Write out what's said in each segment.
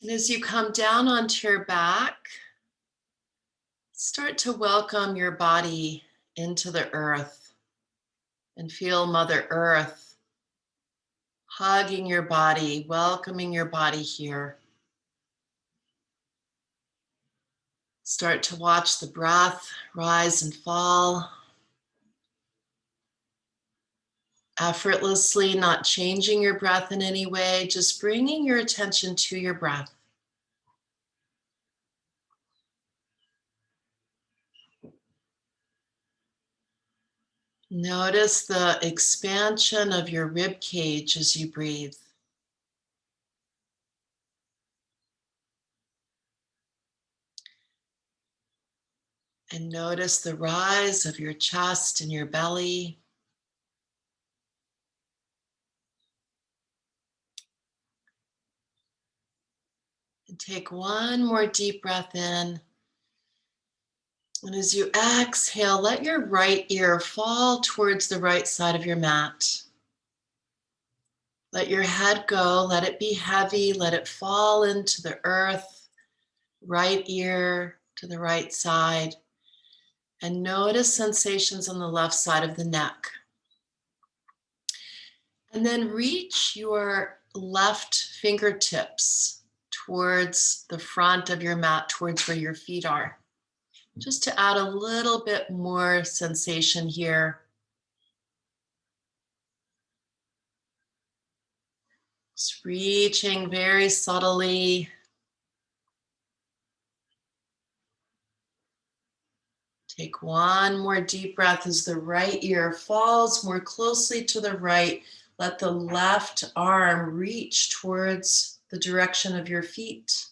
And as you come down onto your back, start to welcome your body into the earth and feel Mother Earth hugging your body, welcoming your body here. Start to watch the breath rise and fall. Effortlessly, not changing your breath in any way, just bringing your attention to your breath. Notice the expansion of your rib cage as you breathe. And notice the rise of your chest and your belly. And take one more deep breath in. And as you exhale, let your right ear fall towards the right side of your mat. Let your head go, let it be heavy, let it fall into the earth, right ear to the right side. And notice sensations on the left side of the neck. And then reach your left fingertips towards the front of your mat, towards where your feet are. Just to add a little bit more sensation here. Just reaching very subtly. Take one more deep breath as the right ear falls more closely to the right. Let the left arm reach towards the direction of your feet.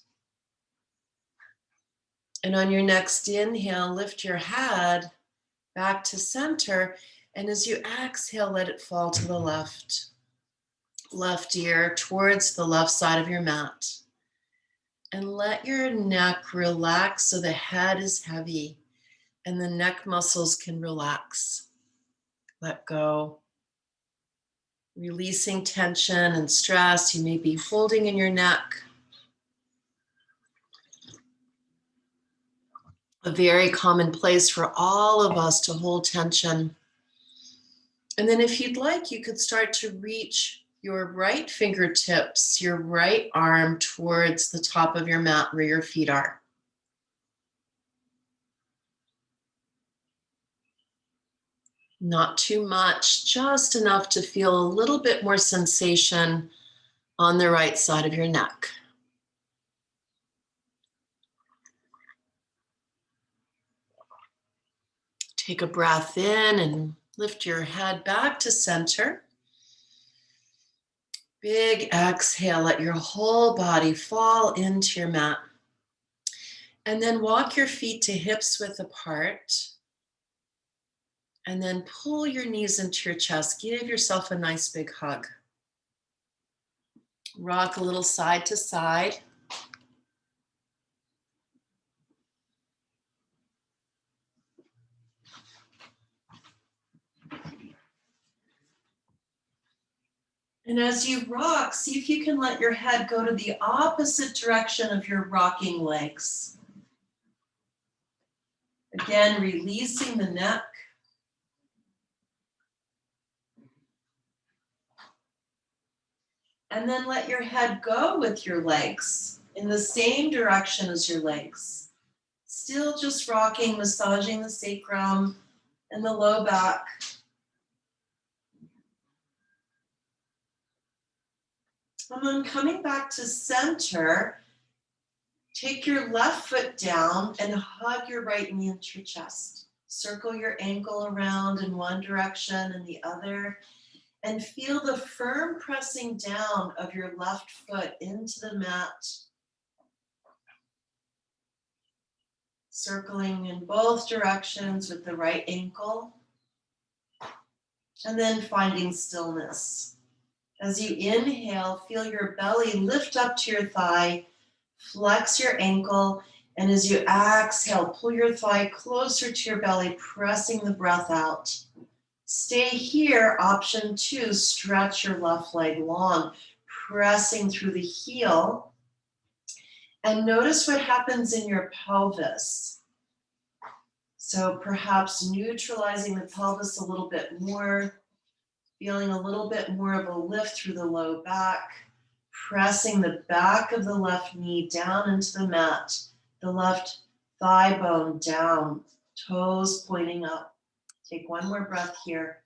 And on your next inhale, lift your head back to center. And as you exhale, let it fall to the left. Left ear towards the left side of your mat. And let your neck relax so the head is heavy and the neck muscles can relax. Let go. Releasing tension and stress you may be holding in your neck. A very common place for all of us to hold tension. And then if you'd like, you could start to reach your right fingertips, your right arm towards the top of your mat where your feet are. Not too much, just enough to feel a little bit more sensation on the right side of your neck. Take a breath in and lift your head back to center. Big exhale, let your whole body fall into your mat. And then walk your feet to hips width apart. And then pull your knees into your chest. Give yourself a nice big hug. Rock a little side to side. And as you rock, see if you can let your head go to the opposite direction of your rocking legs. Again, releasing the neck. And then let your head go with your legs in the same direction as your legs. Still just rocking, massaging the sacrum and the low back. And then coming back to center, take your left foot down and hug your right knee into your chest. Circle your ankle around in one direction and the other. And feel the firm pressing down of your left foot into the mat. Circling in both directions with the right ankle. And then finding stillness. As you inhale, feel your belly lift up to your thigh, flex your ankle, and as you exhale, pull your thigh closer to your belly, pressing the breath out. Stay here. Option 2, stretch your left leg long, pressing through the heel. And notice what happens in your pelvis. So perhaps neutralizing the pelvis a little bit more, feeling a little bit more of a lift through the low back, pressing the back of the left knee down into the mat, the left thigh bone down, toes pointing up. Take one more breath here.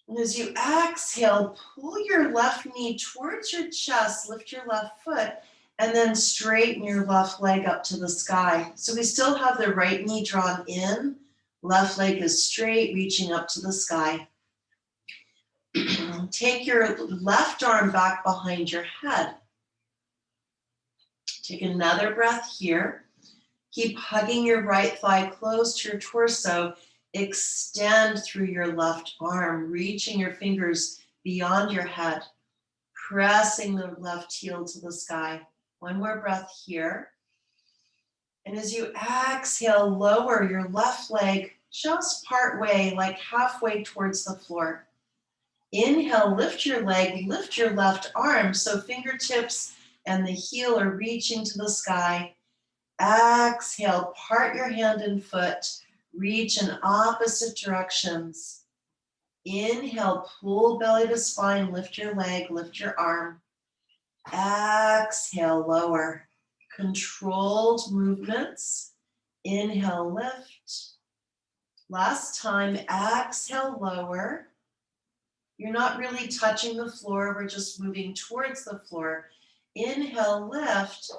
And as you exhale, pull your left knee towards your chest, lift your left foot, and then straighten your left leg up to the sky. So we still have the right knee drawn in, left leg is straight, reaching up to the sky. Take your left arm back behind your head. Take another breath here. Keep hugging your right thigh close to your torso. Extend through your left arm, reaching your fingers beyond your head, pressing the left heel to the sky. One more breath here. And as you exhale, lower your left leg just part way, like halfway towards the floor. Inhale, lift your leg, lift your left arm, so fingertips and the heel are reaching to the sky. Exhale, part your hand and foot, reach in opposite directions. Inhale, pull belly to spine, lift your leg, lift your arm. Exhale, lower. Controlled movements. Inhale, lift. Last time, exhale, lower. You're not really touching the floor, we're just moving towards the floor. Inhale, lift,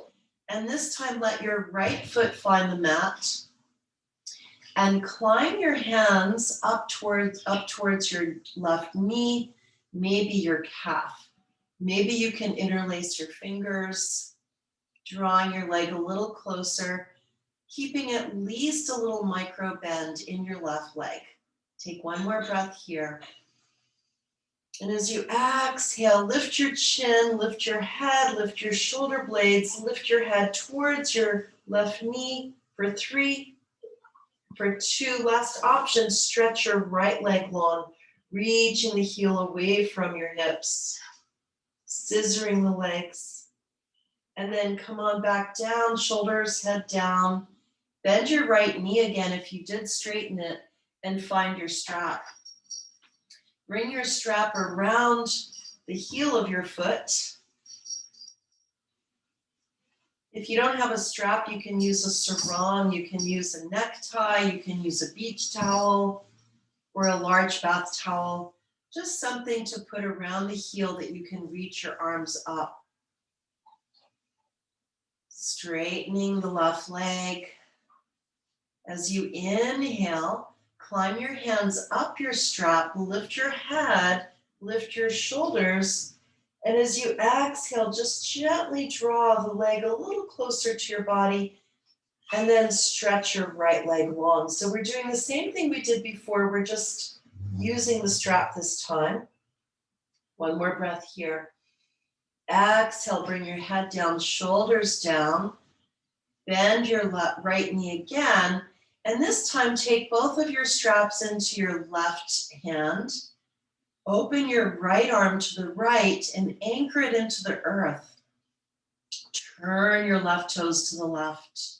and this time let your right foot find the mat and climb your hands up towards your left knee, maybe your calf. Maybe you can interlace your fingers, drawing your leg a little closer, keeping at least a little micro bend in your left leg. Take one more breath here. And as you exhale, lift your chin, lift your head, lift your shoulder blades, lift your head towards your left knee for 3, for 2. Last option, stretch your right leg long, reaching the heel away from your hips, scissoring the legs. And then come on back down, shoulders, head down. Bend your right knee again if you did straighten it, and find your strap. Bring your strap around the heel of your foot. If you don't have a strap, you can use a sarong, you can use a necktie, you can use a beach towel or a large bath towel. Just something to put around the heel that you can reach your arms up. Straightening the left leg. As you inhale, climb your hands up your strap, lift your head, lift your shoulders, and as you exhale, just gently draw the leg a little closer to your body, and then stretch your right leg long. So we're doing the same thing we did before, we're just using the strap this time. One more breath here. Exhale, bring your head down, shoulders down, bend your right knee again, and this time take both of your straps into your left hand. Open your right arm to the right and anchor it into the earth. Turn your left toes to the left.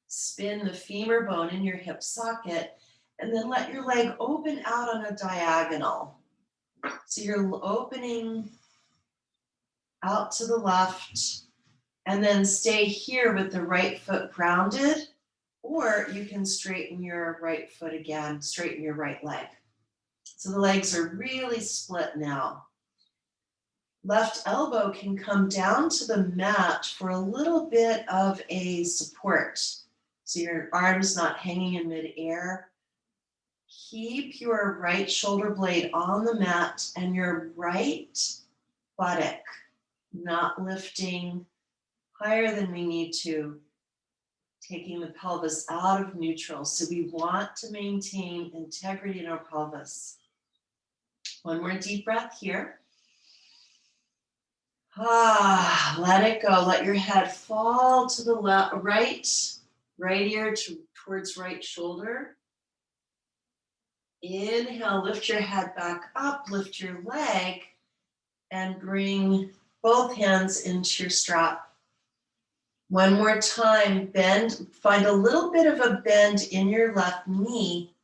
Spin the femur bone in your hip socket, and then let your leg open out on a diagonal. So you're opening out to the left, and then stay here with the right foot grounded, or you can straighten your right foot again, straighten your right leg. So the legs are really split now. Left elbow can come down to the mat for a little bit of a support. So your arm's not hanging in midair. Keep your right shoulder blade on the mat and your right buttock not lifting higher than we need to, taking the pelvis out of neutral. So we want to maintain integrity in our pelvis. One more deep breath here. Let it go. Let your head fall to the right ear towards right shoulder. Inhale, lift your head back up, lift your leg, and bring both hands into your strap. One more time, bend, find a little bit of a bend in your left knee.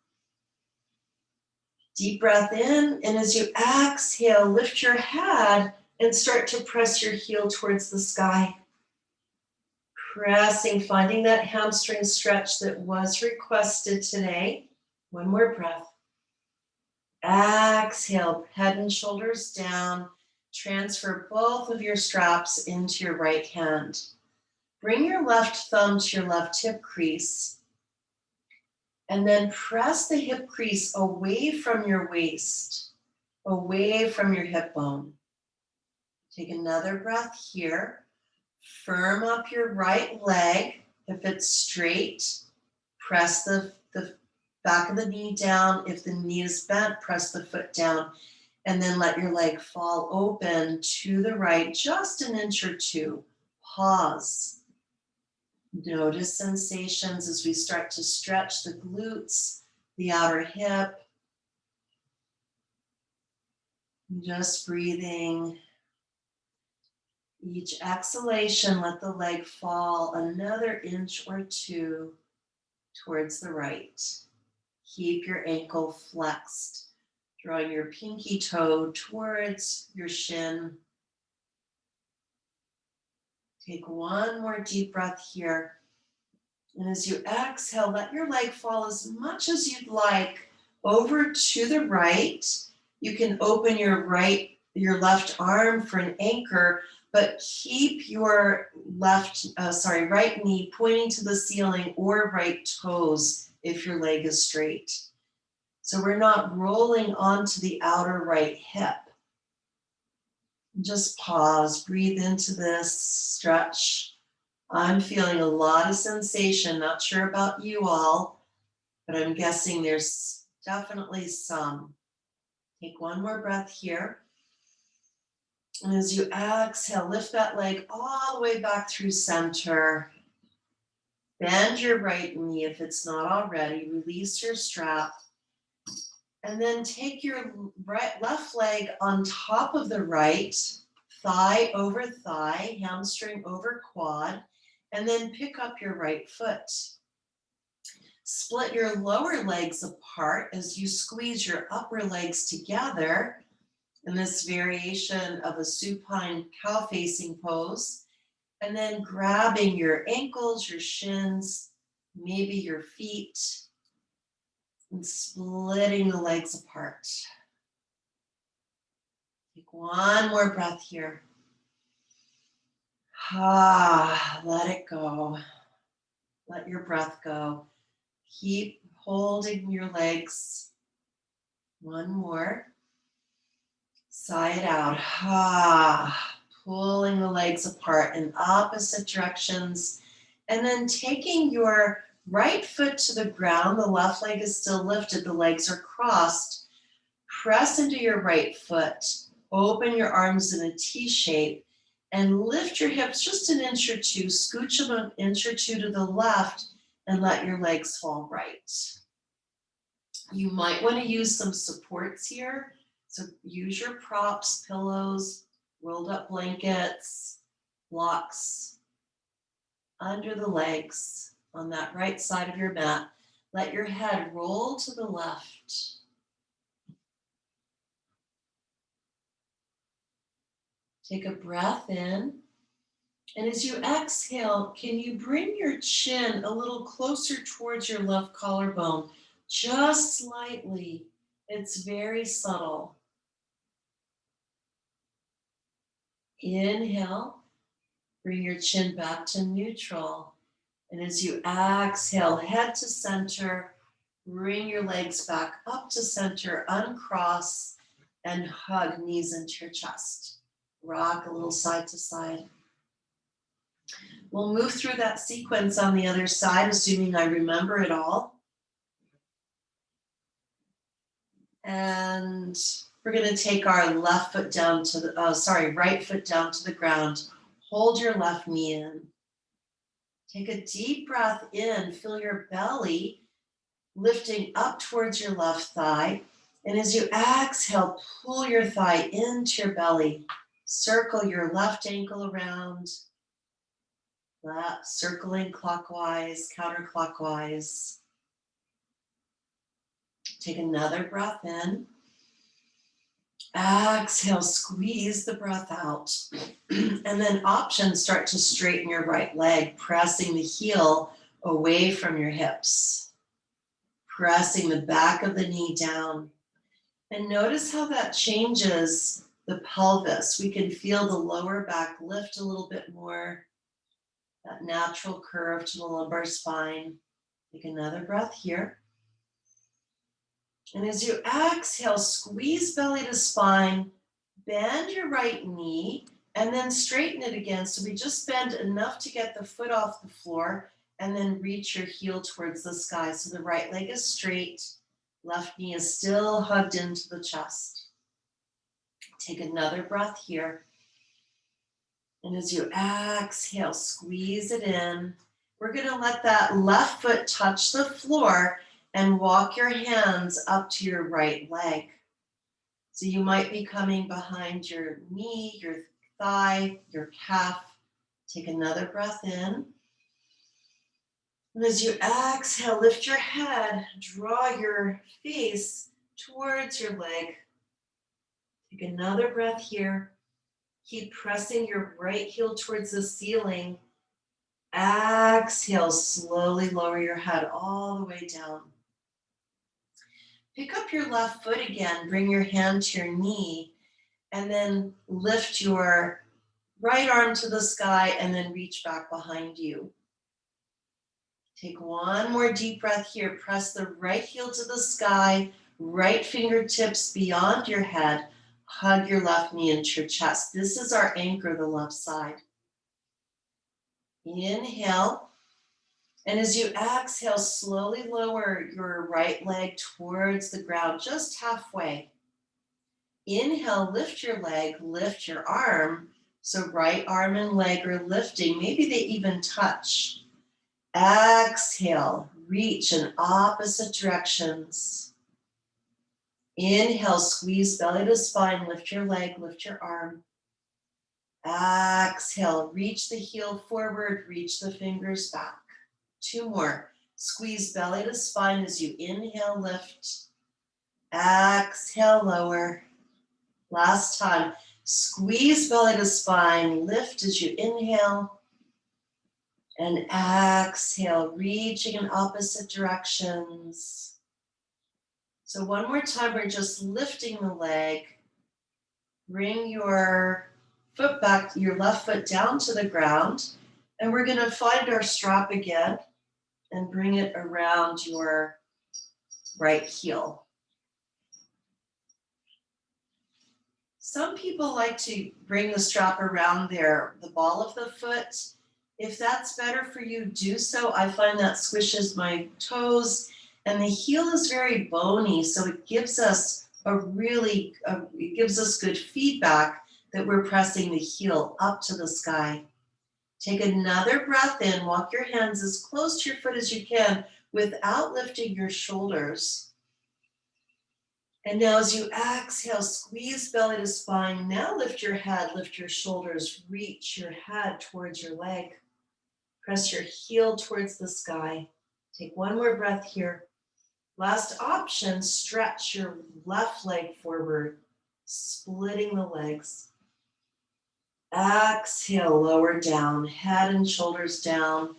Deep breath in, and as you exhale, lift your head and start to press your heel towards the sky. Pressing, finding that hamstring stretch that was requested today. One more breath. Exhale, head and shoulders down. Transfer both of your straps into your right hand. Bring your left thumb to your left hip crease. And then press the hip crease away from your waist, away from your hip bone. Take another breath here. Firm up your right leg. If it's straight, press the back of the knee down. If the knee is bent, press the foot down. And then let your leg fall open to the right, just an inch or two. Pause. Notice sensations as we start to stretch the glutes, the outer hip. Just breathing. Each exhalation, let the leg fall another inch or two towards the right. Keep your ankle flexed, drawing your pinky toe towards your shin. Take one more deep breath here. And as you exhale, let your leg fall as much as you'd like over to the right. You can open your left arm for an anchor, but keep your right knee pointing to the ceiling or right toes if your leg is straight. So we're not rolling onto the outer right hip. Just pause, breathe into this stretch. I'm feeling a lot of sensation, not sure about you all, but I'm guessing there's definitely some. Take one more breath here. And as you exhale, lift that leg all the way back through center. Bend your right knee if it's not already. Release your strap. And then take your left leg on top of the right, thigh over thigh, hamstring over quad, and then pick up your right foot. Split your lower legs apart as you squeeze your upper legs together in this variation of a supine cow-facing pose, and then grabbing your ankles, your shins, maybe your feet, and splitting the legs apart. Take one more breath here. Let it go. Let your breath go. Keep holding your legs. One more. Sigh it out. Pulling the legs apart in opposite directions. And then taking your right foot to the ground. The left leg is still lifted. The legs are crossed. Press into your right foot. Open your arms in a T shape. And lift your hips just an inch or two. Scooch them an inch or two to the left. And let your legs fall right. You might want to use some supports here. So use your props, pillows, rolled up blankets, blocks under the legs on that right side of your mat. Let your head roll to the left. Take a breath in. And as you exhale, can you bring your chin a little closer towards your left collarbone? Just slightly. It's very subtle. Inhale, bring your chin back to neutral. And as you exhale, head to center, bring your legs back up to center, uncross, and hug knees into your chest. Rock a little side to side. We'll move through that sequence on the other side, assuming I remember it all. And we're going to take our right foot down to the ground. Hold your left knee in. Take a deep breath in, feel your belly lifting up towards your left thigh. And as you exhale, pull your thigh into your belly. Circle your left ankle around, circling clockwise, counterclockwise. Take another breath in. Exhale, squeeze the breath out. And then options, start to straighten your right leg, pressing the heel away from your hips. Pressing the back of the knee down. And notice how that changes the pelvis. We can feel the lower back lift a little bit more. That natural curve to the lumbar spine. Take another breath here. And as you exhale, squeeze belly to spine, bend your right knee, and then straighten it again. So we just bend enough to get the foot off the floor, and then reach your heel towards the sky. So the right leg is straight, left knee is still hugged into the chest. Take another breath here. And as you exhale, squeeze it in. We're going to let that left foot touch the floor and walk your hands up to your right leg. So you might be coming behind your knee, your thigh, your calf. Take another breath in. And as you exhale, lift your head, draw your face towards your leg. Take another breath here. Keep pressing your right heel towards the ceiling. Exhale, slowly lower your head all the way down. Pick up your left foot again, bring your hand to your knee, and then lift your right arm to the sky and then reach back behind you. Take one more deep breath here. Press the right heel to the sky, right fingertips beyond your head. Hug your left knee into your chest. This is our anchor, the left side. Inhale. And as you exhale, slowly lower your right leg towards the ground, just halfway. Inhale, lift your leg, lift your arm. So right arm and leg are lifting. Maybe they even touch. Exhale, reach in opposite directions. Inhale, squeeze belly to spine, lift your leg, lift your arm. Exhale, reach the heel forward, reach the fingers back. Two more. Squeeze belly to spine as you inhale, lift. Exhale, lower. Last time. Squeeze belly to spine, lift as you inhale. And exhale, reaching in opposite directions. So one more time, we're just lifting the leg. Bring your foot back, your left foot down to the ground. And we're going to find our strap again and bring it around your right heel. Some people like to bring the strap around the ball of the foot. If that's better for you, do so. I find that squishes my toes, and the heel is very bony, so it gives us it gives us good feedback that we're pressing the heel up to the sky. Take another breath in. Walk your hands as close to your foot as you can without lifting your shoulders. And now as you exhale, squeeze belly to spine. Now lift your head, lift your shoulders, reach your head towards your leg. Press your heel towards the sky. Take one more breath here. Last option, stretch your left leg forward, splitting the legs. Exhale, lower down, head and shoulders down.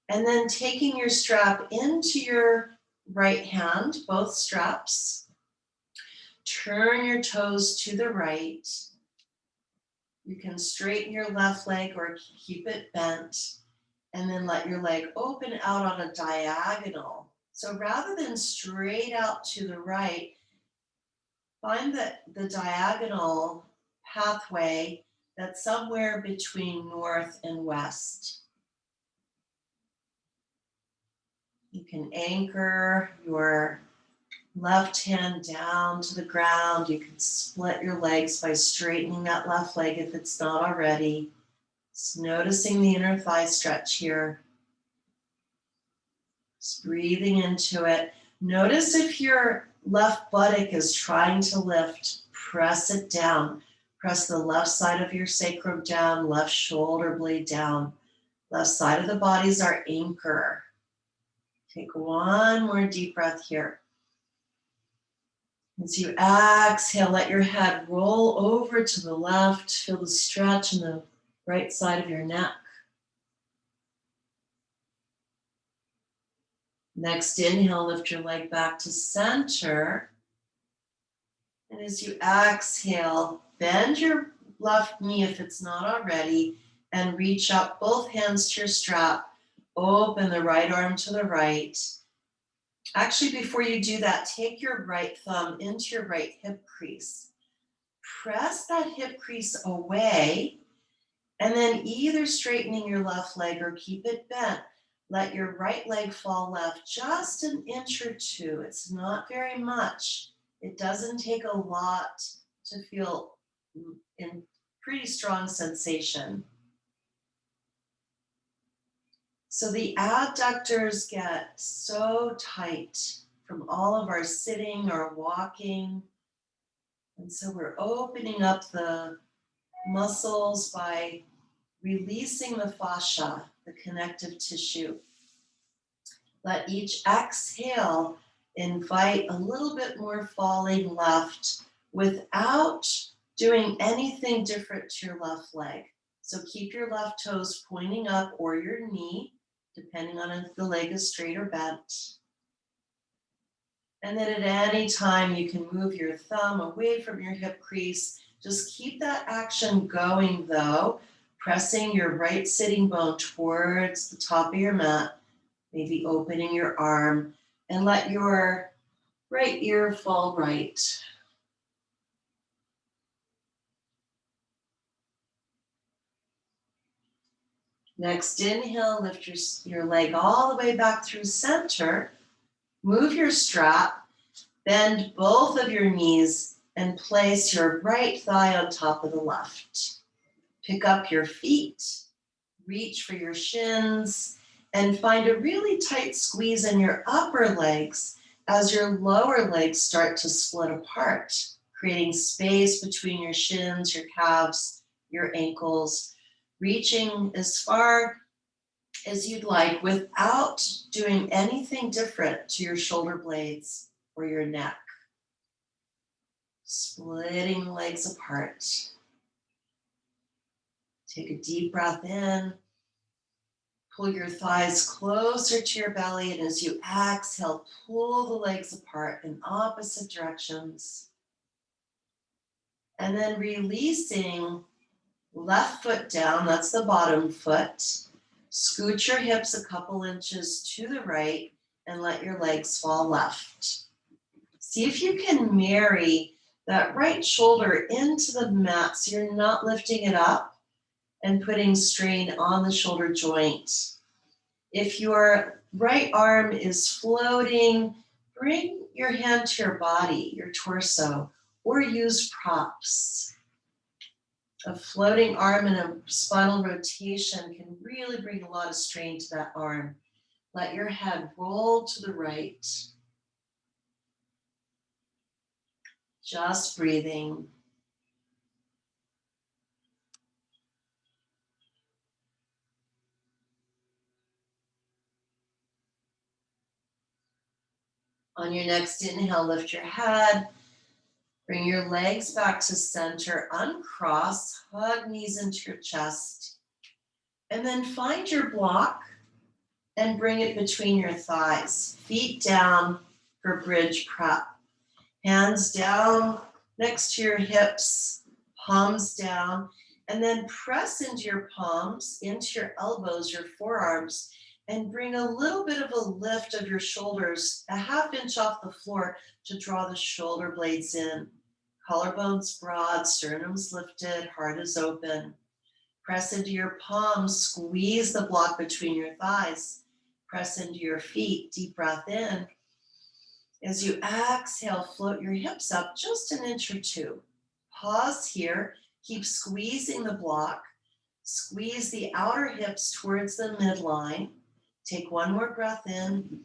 And then taking your strap into your right hand, both straps. Turn your toes to the right. You can straighten your left leg or keep it bent. And then let your leg open out on a diagonal. So rather than straight out to the right, find that the diagonal pathway that's somewhere between north and west. You can anchor your left hand down to the ground. You can split your legs by straightening that left leg if it's not already. Just noticing the inner thigh stretch here. Just breathing into it. Notice if your left buttock is trying to lift, press it down. Press the left side of your sacrum down, left shoulder blade down. Left side of the body is our anchor. Take one more deep breath here. As you exhale, let your head roll over to the left. Feel the stretch in the right side of your neck. Next inhale, lift your leg back to center. And as you exhale, bend your left knee if it's not already, and reach up both hands to your strap. Open the right arm to the right. Actually, before you do that, take your right thumb into your right hip crease. Press that hip crease away, and then either straightening your left leg or keep it bent. Let your right leg fall left just an inch or two. It's not very much. It doesn't take a lot to feel in pretty strong sensation. So the adductors get so tight from all of our sitting or walking. And so we're opening up the muscles by releasing the fascia, the connective tissue. Let each exhale invite a little bit more falling left without doing anything different to your left leg. So keep your left toes pointing up or your knee, depending on if the leg is straight or bent. And then at any time you can move your thumb away from your hip crease. Just keep that action going though, pressing your right sitting bone towards the top of your mat, maybe opening your arm, and let your right ear fall right. Next inhale, lift your leg all the way back through center. Move your strap, bend both of your knees, and place your right thigh on top of the left. Pick up your feet, reach for your shins, and find a really tight squeeze in your upper legs as your lower legs start to split apart, creating space between your shins, your calves, your ankles, reaching as far as you'd like without doing anything different to your shoulder blades or your neck. Splitting the legs apart. Take a deep breath in. Pull your thighs closer to your belly, and as you exhale, pull the legs apart in opposite directions. And then releasing left foot down, that's the bottom foot. Scoot your hips a couple inches to the right and let your legs fall left. See if you can marry that right shoulder into the mat so you're not lifting it up and putting strain on the shoulder joint. If your right arm is floating, bring your hand to your body, your torso, or use props. A floating arm and a spinal rotation can really bring a lot of strain to that arm. Let your head roll to the right. Just breathing. On your next inhale, lift your head. Bring your legs back to center, uncross, hug knees into your chest. And then find your block and bring it between your thighs. Feet down for bridge prep. Hands down next to your hips, palms down, and then press into your palms, into your elbows, your forearms, and bring a little bit of a lift of your shoulders, a half inch off the floor to draw the shoulder blades in. Collarbones broad, sternum's lifted, heart is open. Press into your palms, squeeze the block between your thighs. Press into your feet, deep breath in. As you exhale, float your hips up just an inch or two. Pause here, keep squeezing the block. Squeeze the outer hips towards the midline. Take one more breath in.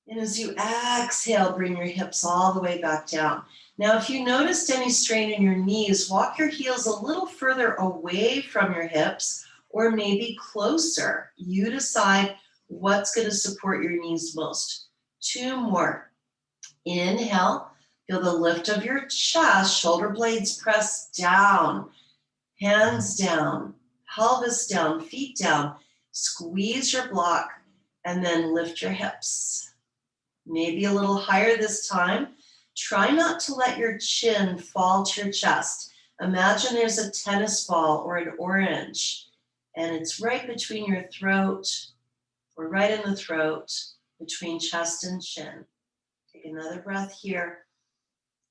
And as you exhale, bring your hips all the way back down. Now, if you noticed any strain in your knees, walk your heels a little further away from your hips or maybe closer. You decide what's going to support your knees most. 2 more. Inhale, feel the lift of your chest, shoulder blades press down, hands down, pelvis down, feet down. Squeeze your block and then lift your hips. Maybe a little higher this time. Try not to let your chin fall to your chest. Imagine there's a tennis ball or an orange, and it's right between your throat, or right in the throat, between chest and chin. Take another breath here.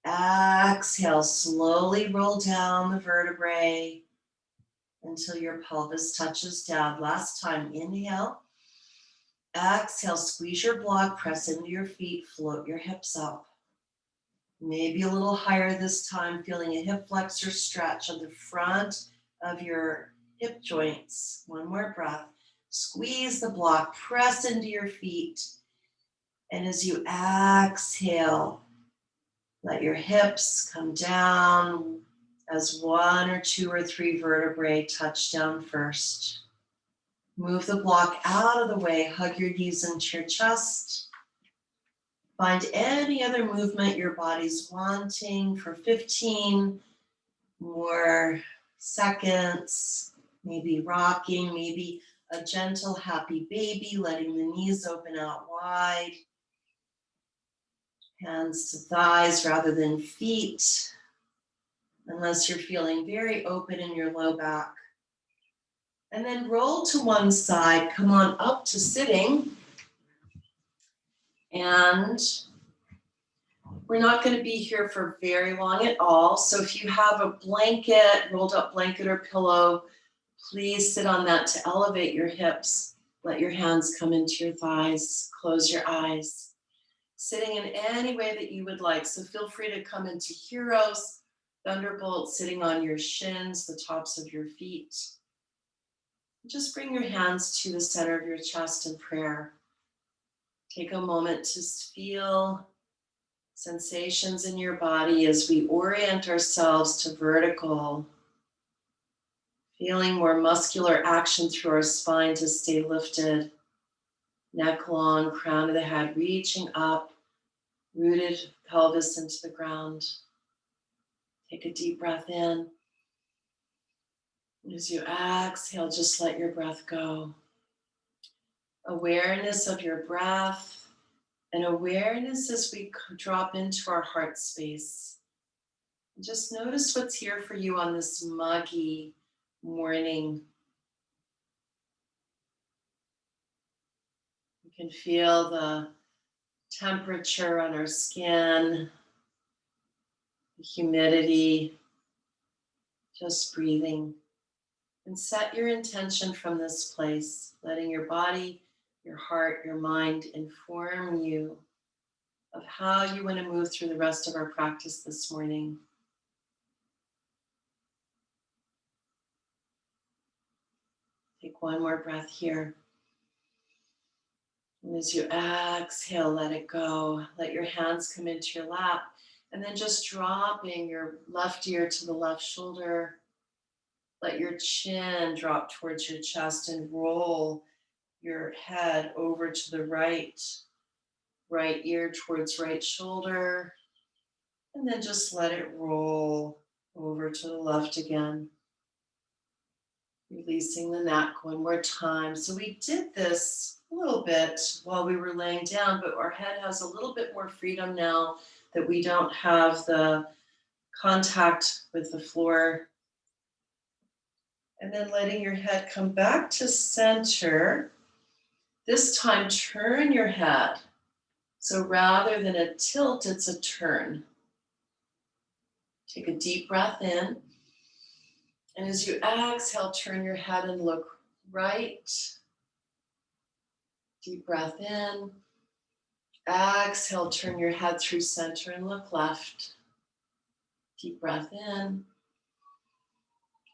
Exhale, slowly roll down the vertebrae until your pelvis touches down. Last time, inhale. Exhale, squeeze your block, press into your feet, float your hips up. Maybe a little higher this time, feeling a hip flexor stretch on the front of your hip joints. One more breath. Squeeze the block, press into your feet. And as you exhale, let your hips come down as 1 or 2 or 3 vertebrae touch down first. Move the block out of the way, hug your knees into your chest. Find any other movement your body's wanting for 15 more seconds. Maybe rocking, maybe a gentle, happy baby, letting the knees open out wide. Hands to thighs rather than feet, unless you're feeling very open in your low back. And then roll to one side, come on up to sitting. And we're not going to be here for very long at all. So if you have a blanket, rolled up blanket or pillow, please sit on that to elevate your hips. Let your hands come into your thighs. Close your eyes. Sitting in any way that you would like. So feel free to come into heroes, thunderbolt, sitting on your shins, the tops of your feet. Just bring your hands to the center of your chest in prayer. Take a moment to feel sensations in your body as we orient ourselves to vertical. Feeling more muscular action through our spine to stay lifted. Neck long, crown of the head reaching up, rooted pelvis into the ground. Take a deep breath in. As you exhale, just let your breath go. Awareness of your breath and awareness as we drop into our heart space. And just notice what's here for you on this muggy morning. You can feel the temperature on our skin, the humidity, just breathing. And set your intention from this place, letting your body, your heart, your mind inform you of how you want to move through the rest of our practice this morning. Take one more breath here. And as you exhale, let it go. Let your hands come into your lap. And then just dropping your left ear to the left shoulder. Let your chin drop towards your chest and roll your head over to the right ear towards right shoulder. And then just let it roll over to the left again. Releasing the neck one more time. So we did this a little bit while we were laying down, but our head has a little bit more freedom now that we don't have the contact with the floor. And then letting your head come back to center. This time, turn your head. So rather than a tilt, it's a turn. Take a deep breath in. And as you exhale, turn your head and look right. Deep breath in. Exhale, turn your head through center and look left. Deep breath in.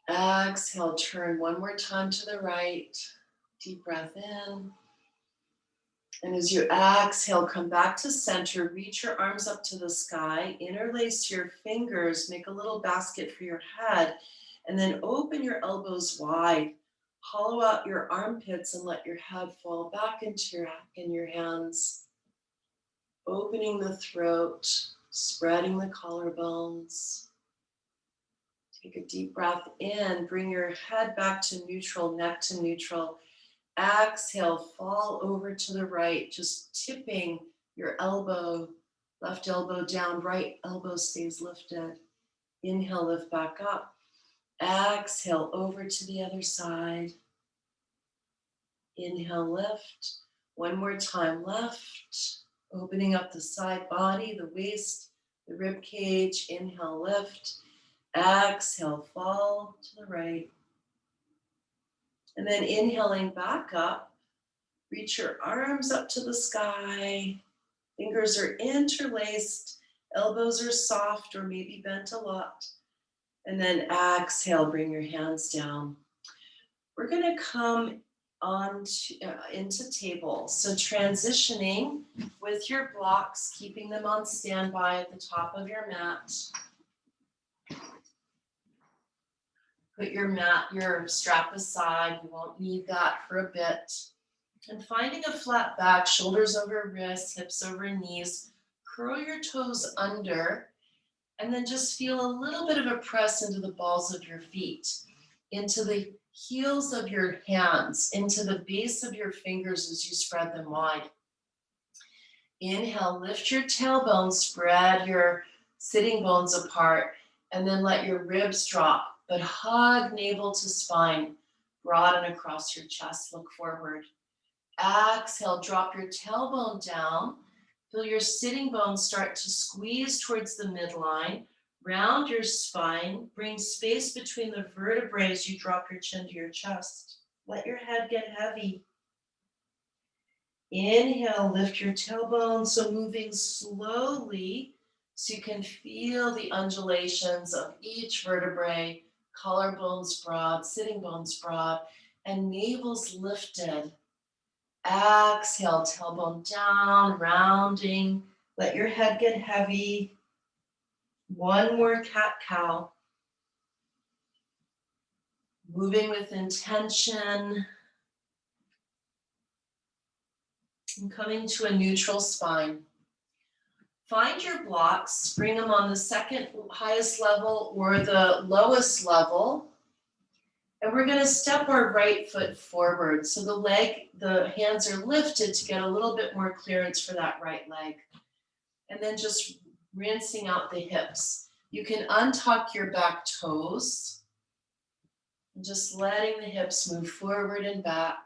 Exhale, turn one more time to the right. Deep breath in. And as you exhale, come back to center, reach your arms up to the sky, interlace your fingers, make a little basket for your head, and then open your elbows wide. Hollow out your armpits and let your head fall back into your hands. Opening the throat, spreading the collarbones. Take a deep breath in, bring your head back to neutral, neck to neutral. Exhale, fall over to the right, just tipping your elbow, left elbow down, right elbow stays lifted. Inhale, lift back up. Exhale, over to the other side. Inhale, lift. One more time, left. Opening up the side body, the waist, the rib cage. Inhale, lift. Exhale, fall to the right. And then inhaling back up, reach your arms up to the sky. Fingers are interlaced, elbows are soft or maybe bent a lot. And then exhale, bring your hands down. We're going to come on into table. So transitioning with your blocks, keeping them on standby at the top of your mat. Put your strap aside. You won't need that for a bit. And finding a flat back, shoulders over wrists, hips over knees. Curl your toes under, and then just feel a little bit of a press into the balls of your feet, into the heels of your hands, into the base of your fingers as you spread them wide. Inhale, lift your tailbone, spread your sitting bones apart, and then let your ribs drop, but hug navel to spine, broaden across your chest, look forward. Exhale, drop your tailbone down, feel your sitting bones start to squeeze towards the midline, round your spine, bring space between the vertebrae as you drop your chin to your chest. Let your head get heavy. Inhale, lift your tailbone, so moving slowly so you can feel the undulations of each vertebrae, collarbones broad, sitting bones broad, and navel's lifted. Exhale, tailbone down, rounding. Let your head get heavy. One more cat-cow. Moving with intention. And coming to a neutral spine. Find your blocks, bring them on the second highest level or the lowest level. And we're going to step our right foot forward. So the hands are lifted to get a little bit more clearance for that right leg. And then just rinsing out the hips. You can untuck your back toes. And just letting the hips move forward and back.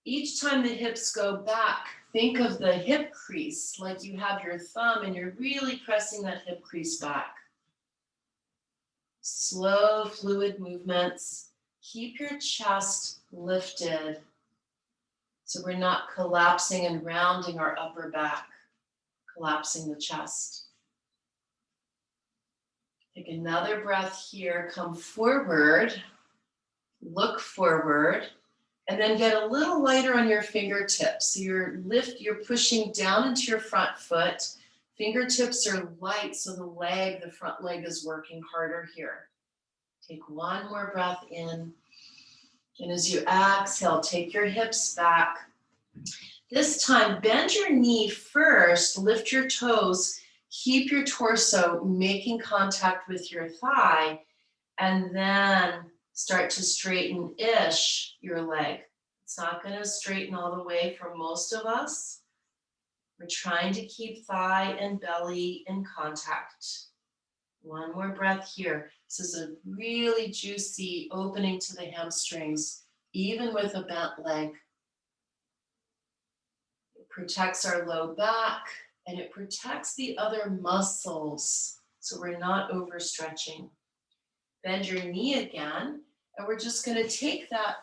Each time the hips go back, think of the hip crease like you have your thumb and you're really pressing that hip crease back. Slow, fluid movements. Keep your chest lifted so we're not collapsing and rounding our upper back, collapsing the chest. Take another breath here. Come forward, look forward, and then get a little lighter on your fingertips. So you're pushing down into your front foot. Fingertips are light, so the front leg is working harder here. Take one more breath in. And as you exhale, take your hips back. This time, bend your knee first, lift your toes, keep your torso making contact with your thigh, and then start to straighten-ish your leg. It's not going to straighten all the way for most of us. We're trying to keep thigh and belly in contact. One more breath here. This is a really juicy opening to the hamstrings, even with a bent leg. It protects our low back and it protects the other muscles so we're not overstretching. Bend your knee again, and we're just going to take that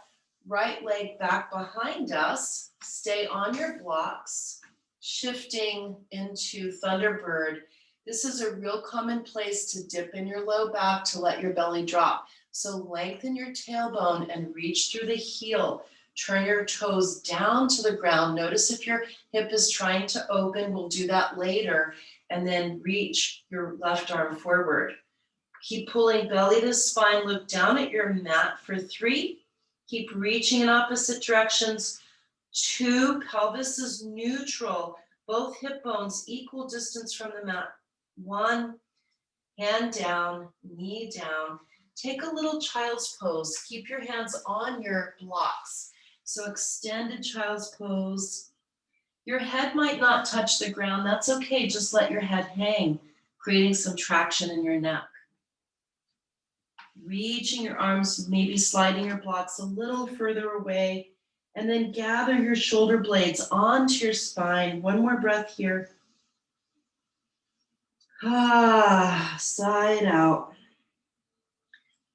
right leg back behind us. Stay on your blocks, shifting into Thunderbird. This is a real common place to dip in your low back to let your belly drop. So lengthen your tailbone and reach through the heel. Turn your toes down to the ground. Notice if your hip is trying to open. We'll do that later. And then reach your left arm forward. Keep pulling belly to spine. Look down at your mat for 3. Keep reaching in opposite directions. 2, pelvis is neutral. Both hip bones equal distance from the mat. 1, hand down, knee down. Take a little child's pose. Keep your hands on your blocks. So extended child's pose. Your head might not touch the ground. That's okay. Just let your head hang, creating some traction in your neck. Reaching your arms, maybe sliding your blocks a little further away. And then gather your shoulder blades onto your spine. One more breath here. Side out.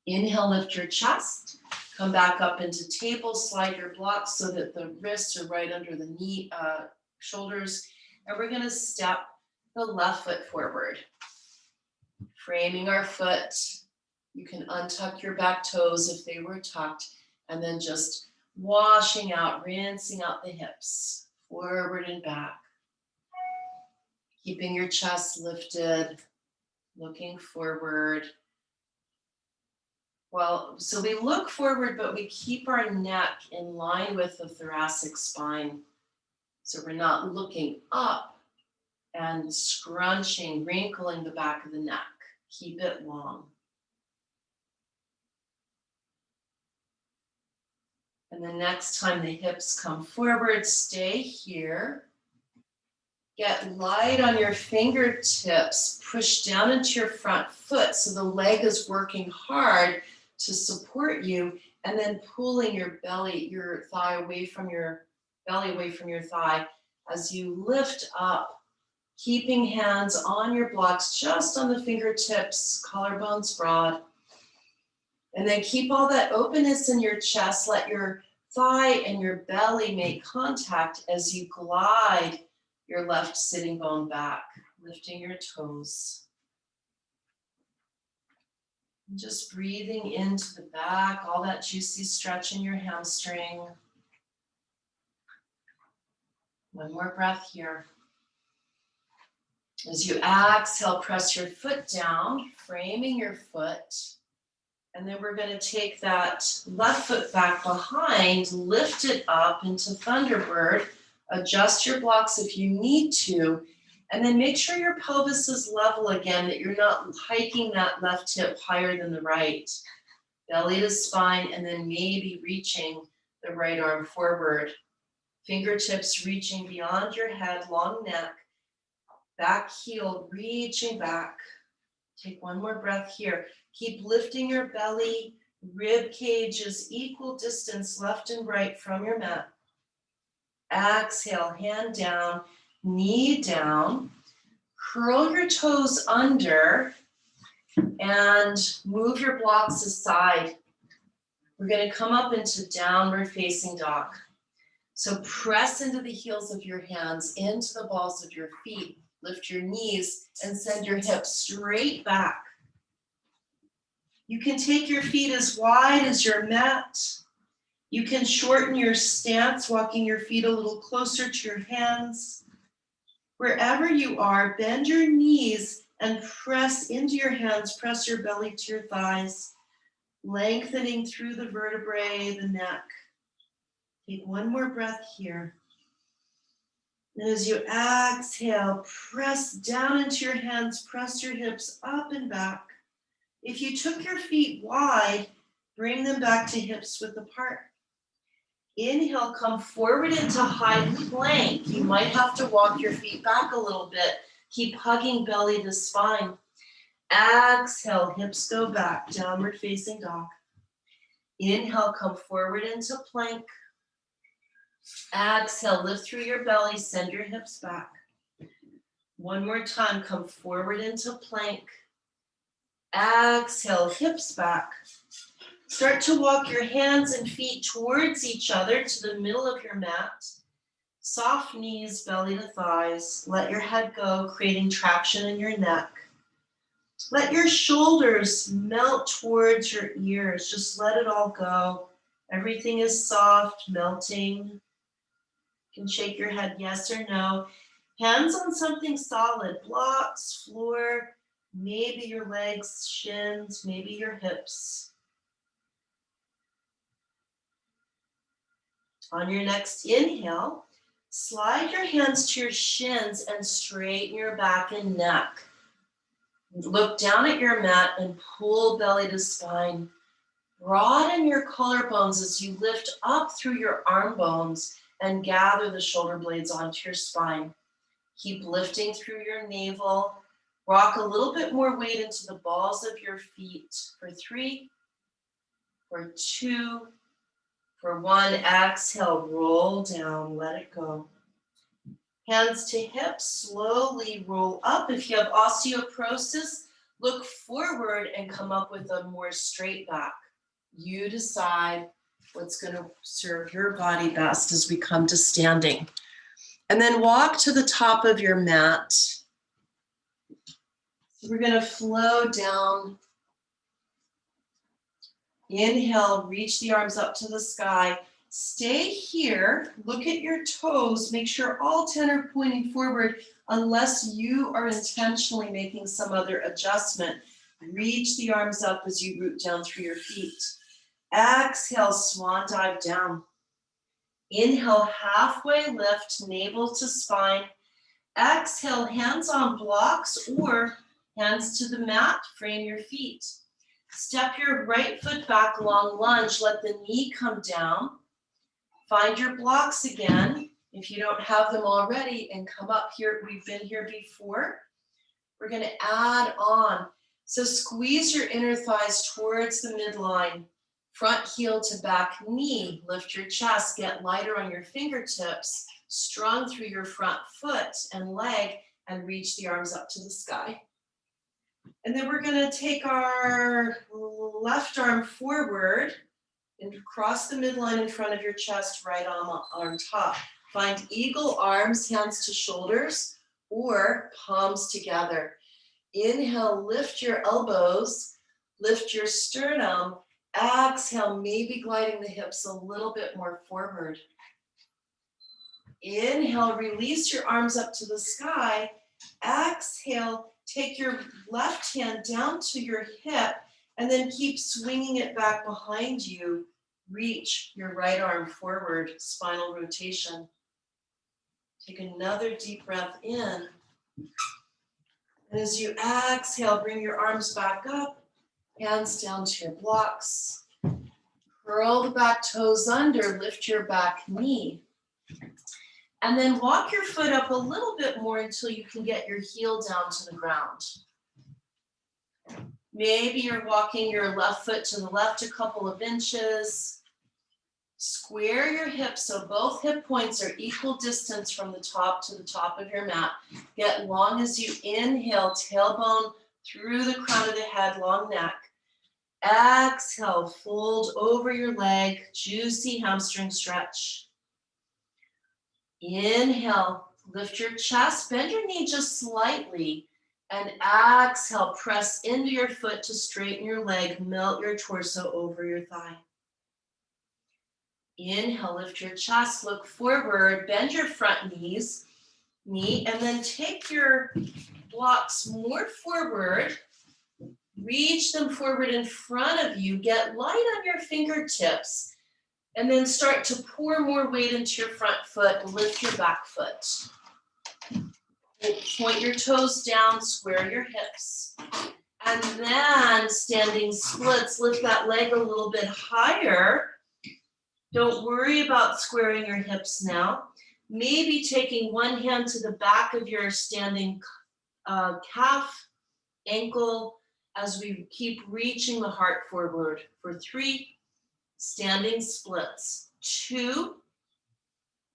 Inhale, lift your chest. Come back up into table. Slide your blocks so that the wrists are right under the knee, shoulders. And we're going to step the left foot forward. Framing our foot. You can untuck your back toes if they were tucked. And then just washing out, rinsing out the hips. Forward and back. Keeping your chest lifted. Looking forward. Well, so we look forward, but we keep our neck in line with the thoracic spine. So we're not looking up and scrunching, wrinkling the back of the neck. Keep it long. And the next time the hips come forward, stay here. Get light on your fingertips. Push down into your front foot so the leg is working hard to support you, and then pulling your belly, your thigh away from your belly, away from your thigh as you lift up, keeping hands on your blocks, just on the fingertips, collarbones broad. And then keep all that openness in your chest. Let your thigh and your belly make contact as you glide your left sitting bone back, lifting your toes. And just breathing into the back, all that juicy stretch in your hamstring. One more breath here. As you exhale, press your foot down, framing your foot. And then we're going to take that left foot back behind, lift it up into Thunderbird. Adjust your blocks if you need to. And then make sure your pelvis is level again, that you're not hiking that left hip higher than the right. Belly to spine, and then maybe reaching the right arm forward. Fingertips reaching beyond your head, long neck. Back heel reaching back. Take one more breath here. Keep lifting your belly. Rib cage is equal distance left and right from your mat. Exhale, hand down, knee down. Curl your toes under and move your blocks aside. We're going to come up into downward facing dog. So press into the heels of your hands, into the balls of your feet. Lift your knees and send your hips straight back. You can take your feet as wide as your mat. You can shorten your stance, walking your feet a little closer to your hands. Wherever you are, bend your knees and press into your hands, press your belly to your thighs, lengthening through the vertebrae, the neck. Take one more breath here. And as you exhale, press down into your hands, press your hips up and back. If you took your feet wide, bring them back to hips width apart. Inhale, come forward into high plank. You might have to walk your feet back a little bit. Keep hugging belly to spine. Exhale, hips go back, downward facing dog. Inhale, come forward into plank. Exhale, lift through your belly, send your hips back. One more time, come forward into plank. Exhale, hips back. Start to walk your hands and feet towards each other to the middle of your mat. Soft knees, belly to thighs. Let your head go, creating traction in your neck. Let your shoulders melt towards your ears. Just let it all go Everything is soft, melting. You can shake your head yes or no. Hands on something solid, blocks, floor, maybe your legs, shins, maybe your hips. On your next inhale, slide your hands to your shins and straighten your back and neck. Look down at your mat and pull belly to spine. Broaden your collarbones as you lift up through your arm bones and gather the shoulder blades onto your spine. Keep lifting through your navel. Rock a little bit more weight into the balls of your feet for 3, for 2, for 1. Exhale, roll down, let it go. Hands to hips, slowly roll up. If you have osteoporosis, look forward and come up with a more straight back. You decide what's going to serve your body best as we come to standing. And then walk to the top of your mat. So we're going to flow down. Inhale, reach the arms up to the sky. Stay here, look at your toes, make sure all 10 are pointing forward unless you are intentionally making some other adjustment. Reach the arms up as you root down through your feet. Exhale, swan dive down. Inhale, halfway lift, navel to spine. Exhale, hands on blocks or hands to the mat, frame your feet. Step your right foot back, long lunge, let the knee come down. Find your blocks again, if you don't have them already, and come up here. We've been here before. We're going to add on. So squeeze your inner thighs towards the midline. Front heel to back knee. Lift your chest. Get lighter on your fingertips. Strong through your front foot and leg, and reach the arms up to the sky. And then we're going to take our left arm forward and cross the midline in front of your chest, right arm on top. Find eagle arms, hands to shoulders, or palms together. Inhale, lift your elbows, lift your sternum. Exhale, maybe gliding the hips a little bit more forward. Inhale, release your arms up to the sky. Exhale, take your left hand down to your hip and then keep swinging it back behind you. Reach your right arm forward, spinal rotation. Take another deep breath in. And as you exhale, bring your arms back up, hands down to your blocks. Curl the back toes under, lift your back knee. And then walk your foot up a little bit more until you can get your heel down to the ground. Maybe you're walking your left foot to the left a couple of inches. Square your hips so both hip points are equal distance from the top to the top of your mat. Get long as you inhale, tailbone through the crown of the head, long neck. Exhale, fold over your leg, juicy hamstring stretch. Inhale, lift your chest, bend your knee just slightly, and exhale, press into your foot to straighten your leg, melt your torso over your thigh. Inhale, lift your chest, look forward, bend your front knee, and then take your blocks more forward, reach them forward in front of you, get light on your fingertips, and then start to pour more weight into your front foot and lift your back foot. Point your toes down, square your hips. And then standing splits, lift that leg a little bit higher. Don't worry about squaring your hips now. Maybe taking one hand to the back of your standing calf, ankle, as we keep reaching the heart forward for 3, standing splits. 2,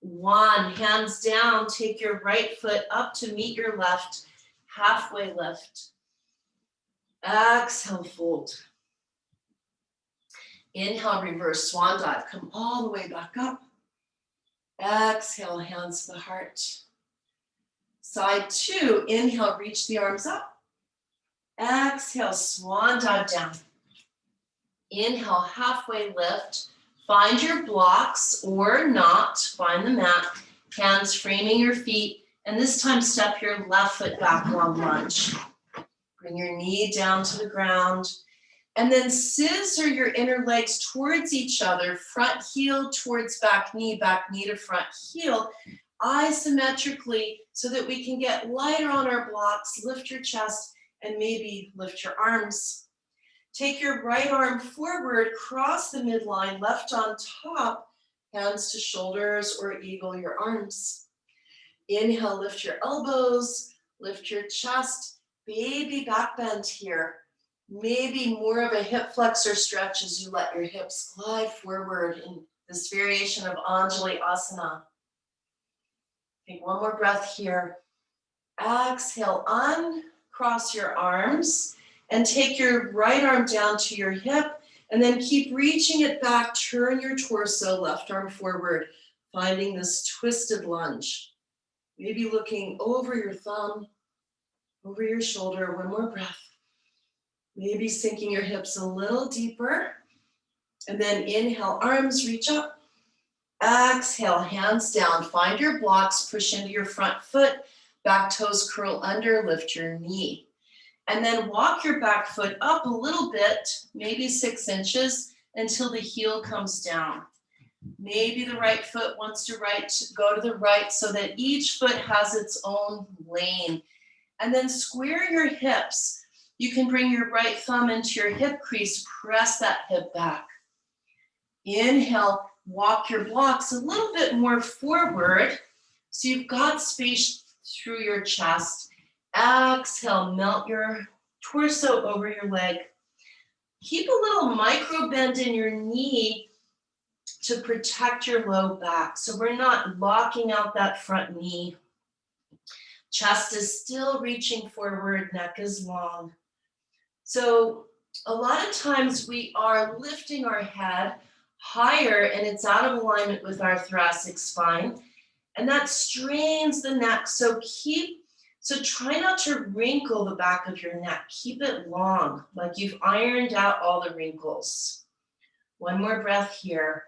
1, hands down, take your right foot up to meet your left, halfway lift. Exhale, fold. Inhale, reverse swan dive. Come all the way back up. Exhale, hands to the heart. Side 2, inhale, reach the arms up. Exhale, swan dive down. Inhale, halfway lift. Find your blocks or not, find the mat, hands framing your feet, and this time step your left foot back, long lunge. Bring your knee down to the ground, and then scissor your inner legs towards each other, front heel towards back knee to front heel, isometrically, so that we can get lighter on our blocks. Lift your chest and maybe lift your arms. Take your right arm forward, cross the midline, left on top, hands to shoulders or eagle your arms. Inhale, lift your elbows, lift your chest, baby back bend here. Maybe more of a hip flexor stretch as you let your hips glide forward in this variation of Anjali Asana. Take one more breath here. Exhale, uncross your arms and take your right arm down to your hip and then keep reaching it back. Turn your torso, left arm forward, finding this twisted lunge. Maybe looking over your thumb, over your shoulder. One more breath. Maybe sinking your hips a little deeper. And then inhale, arms reach up. Exhale, hands down. Find your blocks, push into your front foot. Back toes curl under, lift your knee. And then walk your back foot up a little bit, maybe 6 inches, until the heel comes down. Maybe the right foot wants to go to the right so that each foot has its own lane. And then square your hips. You can bring your right thumb into your hip crease, press that hip back. Inhale, walk your blocks a little bit more forward so you've got space through your chest. Exhale, melt your torso over your leg. Keep a little micro bend in your knee to protect your low back. So we're not locking out that front knee. Chest is still reaching forward, neck is long. So a lot of times we are lifting our head higher and it's out of alignment with our thoracic spine, and that strains the neck. So try not to wrinkle the back of your neck. Keep it long, like you've ironed out all the wrinkles. One more breath here.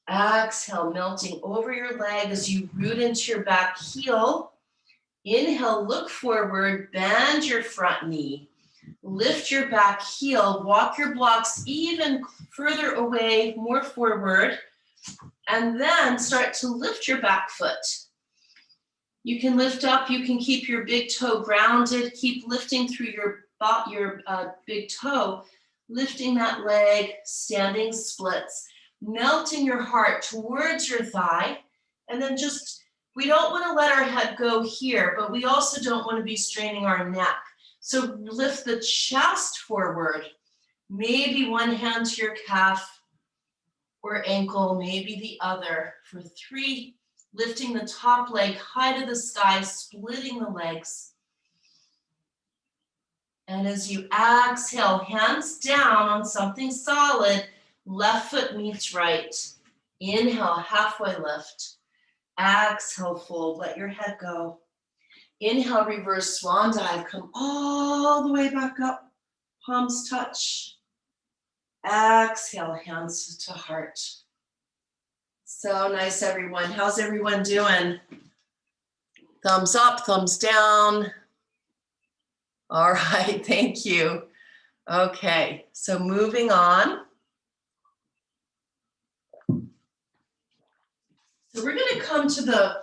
Exhale, melting over your leg as you root into your back heel. Inhale, look forward, bend your front knee. Lift your back heel, walk your blocks even further away, more forward, and then start to lift your back foot. You can lift up, you can keep your big toe grounded, keep lifting through your big toe, lifting that leg, standing splits, melting your heart towards your thigh, and then we don't want to let our head go here, but we also don't want to be straining our neck. So lift the chest forward, maybe one hand to your calf or ankle, maybe the other. For 3, lifting the top leg high to the sky, splitting the legs. And as you exhale, hands down on something solid, left foot meets right. Inhale, halfway lift. Exhale, fold, let your head go. Inhale, reverse swan dive, come all the way back up, palms touch. Exhale, hands to heart. So nice, everyone. How's everyone doing? Thumbs up, thumbs down. All right, thank you. Okay, so moving on. So we're going to come to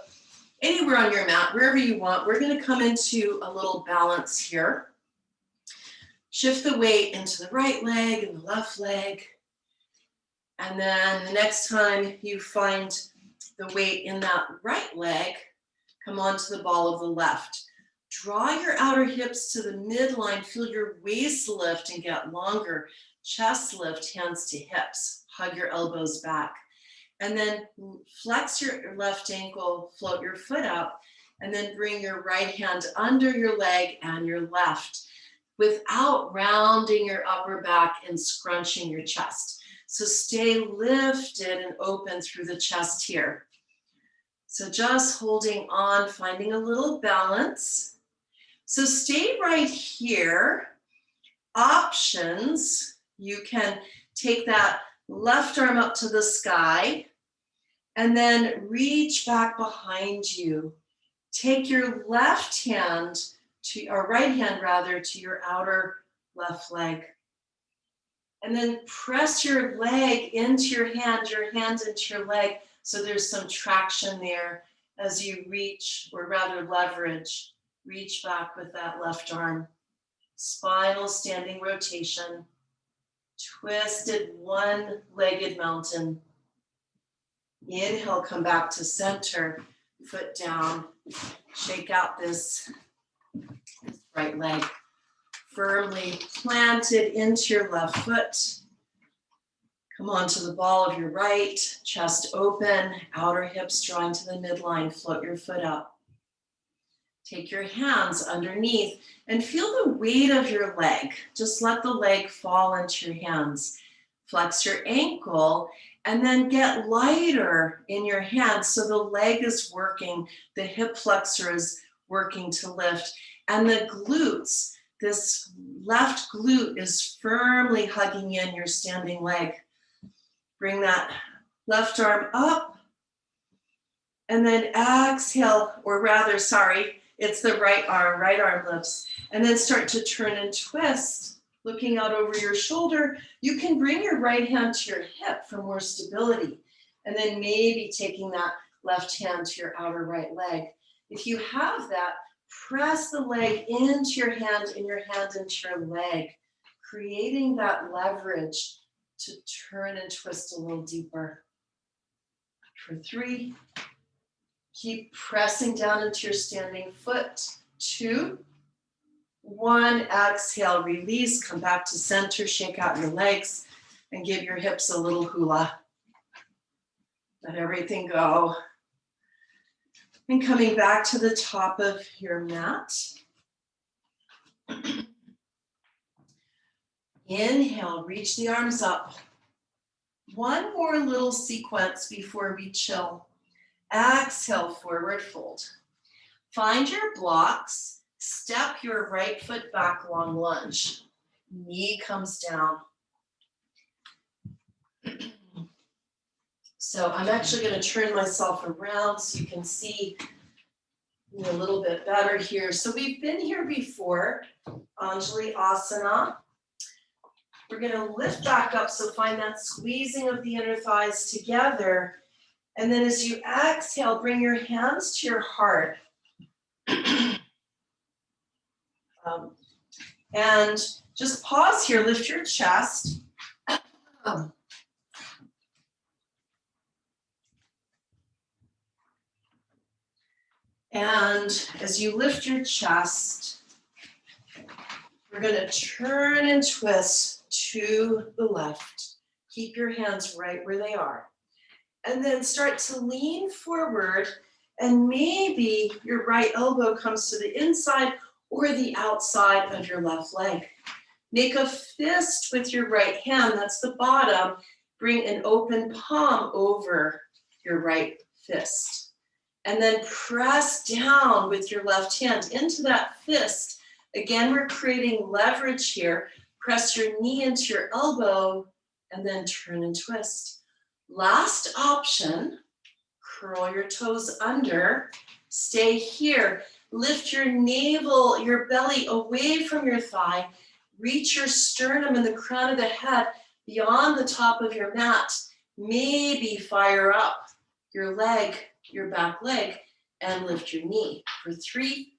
anywhere on your mat, wherever you want. We're going to come into a little balance here. Shift the weight into the right leg and the left leg. And then the next time you find the weight in that right leg, come onto the ball of the left. Draw your outer hips to the midline. Feel your waist lift and get longer. Chest lift, hands to hips. Hug your elbows back. And then flex your left ankle, float your foot up, and then bring your right hand under your leg and your left without rounding your upper back and scrunching your chest. So stay lifted and open through the chest here. So just holding on, finding a little balance. So stay right here. Options, you can take that Left arm up to the sky, and then reach back behind you. Take your left hand or right hand rather, to your outer left leg. And then press your leg into your hand into your leg, so there's some traction there as you reach, or rather leverage, reach back with that left arm. Spinal standing rotation, twisted one-legged mountain. Inhale, come back to center, foot down, shake out this right leg. Firmly planted into your left foot. Come onto the ball of your right, chest open, outer hips drawing to the midline, float your foot up. Take your hands underneath and feel the weight of your leg. Just let the leg fall into your hands. Flex your ankle and then get lighter in your hands so the leg is working, the hip flexor is working to lift, and the glutes, this left glute is firmly hugging in your standing leg. Bring that left arm up and then exhale, or rather, sorry, it's the right arm lifts. And then start to turn and twist, looking out over your shoulder. You can bring your right hand to your hip for more stability. And then maybe taking that left hand to your outer right leg. If you have that, press the leg into your hand and your hand into your leg, creating that leverage to turn and twist a little deeper. For 3, keep pressing down into your standing foot. 2, 1, exhale, release, come back to center, shake out your legs, and give your hips a little hula. Let everything go. And coming back to the top of your mat. Inhale, reach the arms up. One more little sequence before we chill. Exhale, forward fold. Find your blocks. Step your right foot back, long lunge. Knee comes down. So I'm actually going to turn myself around so you can see me a little bit better here. So we've been here before, Anjali Asana. We're going to lift back up, so find that squeezing of the inner thighs together. And then as you exhale, bring your hands to your heart. And just pause here, lift your chest. And as you lift your chest, we're going to turn and twist to the left. Keep your hands right where they are. And then start to lean forward, and maybe your right elbow comes to the inside or the outside of your left leg. Make a fist with your right hand, that's the bottom. Bring an open palm over your right fist. And then press down with your left hand into that fist. Again, we're creating leverage here. Press your knee into your elbow and then turn and twist. Last option, curl your toes under. Stay here. Lift your navel, your belly away from your thigh. Reach your sternum and the crown of the head beyond the top of your mat. Maybe fire up your leg, your back leg, and lift your knee. For 3,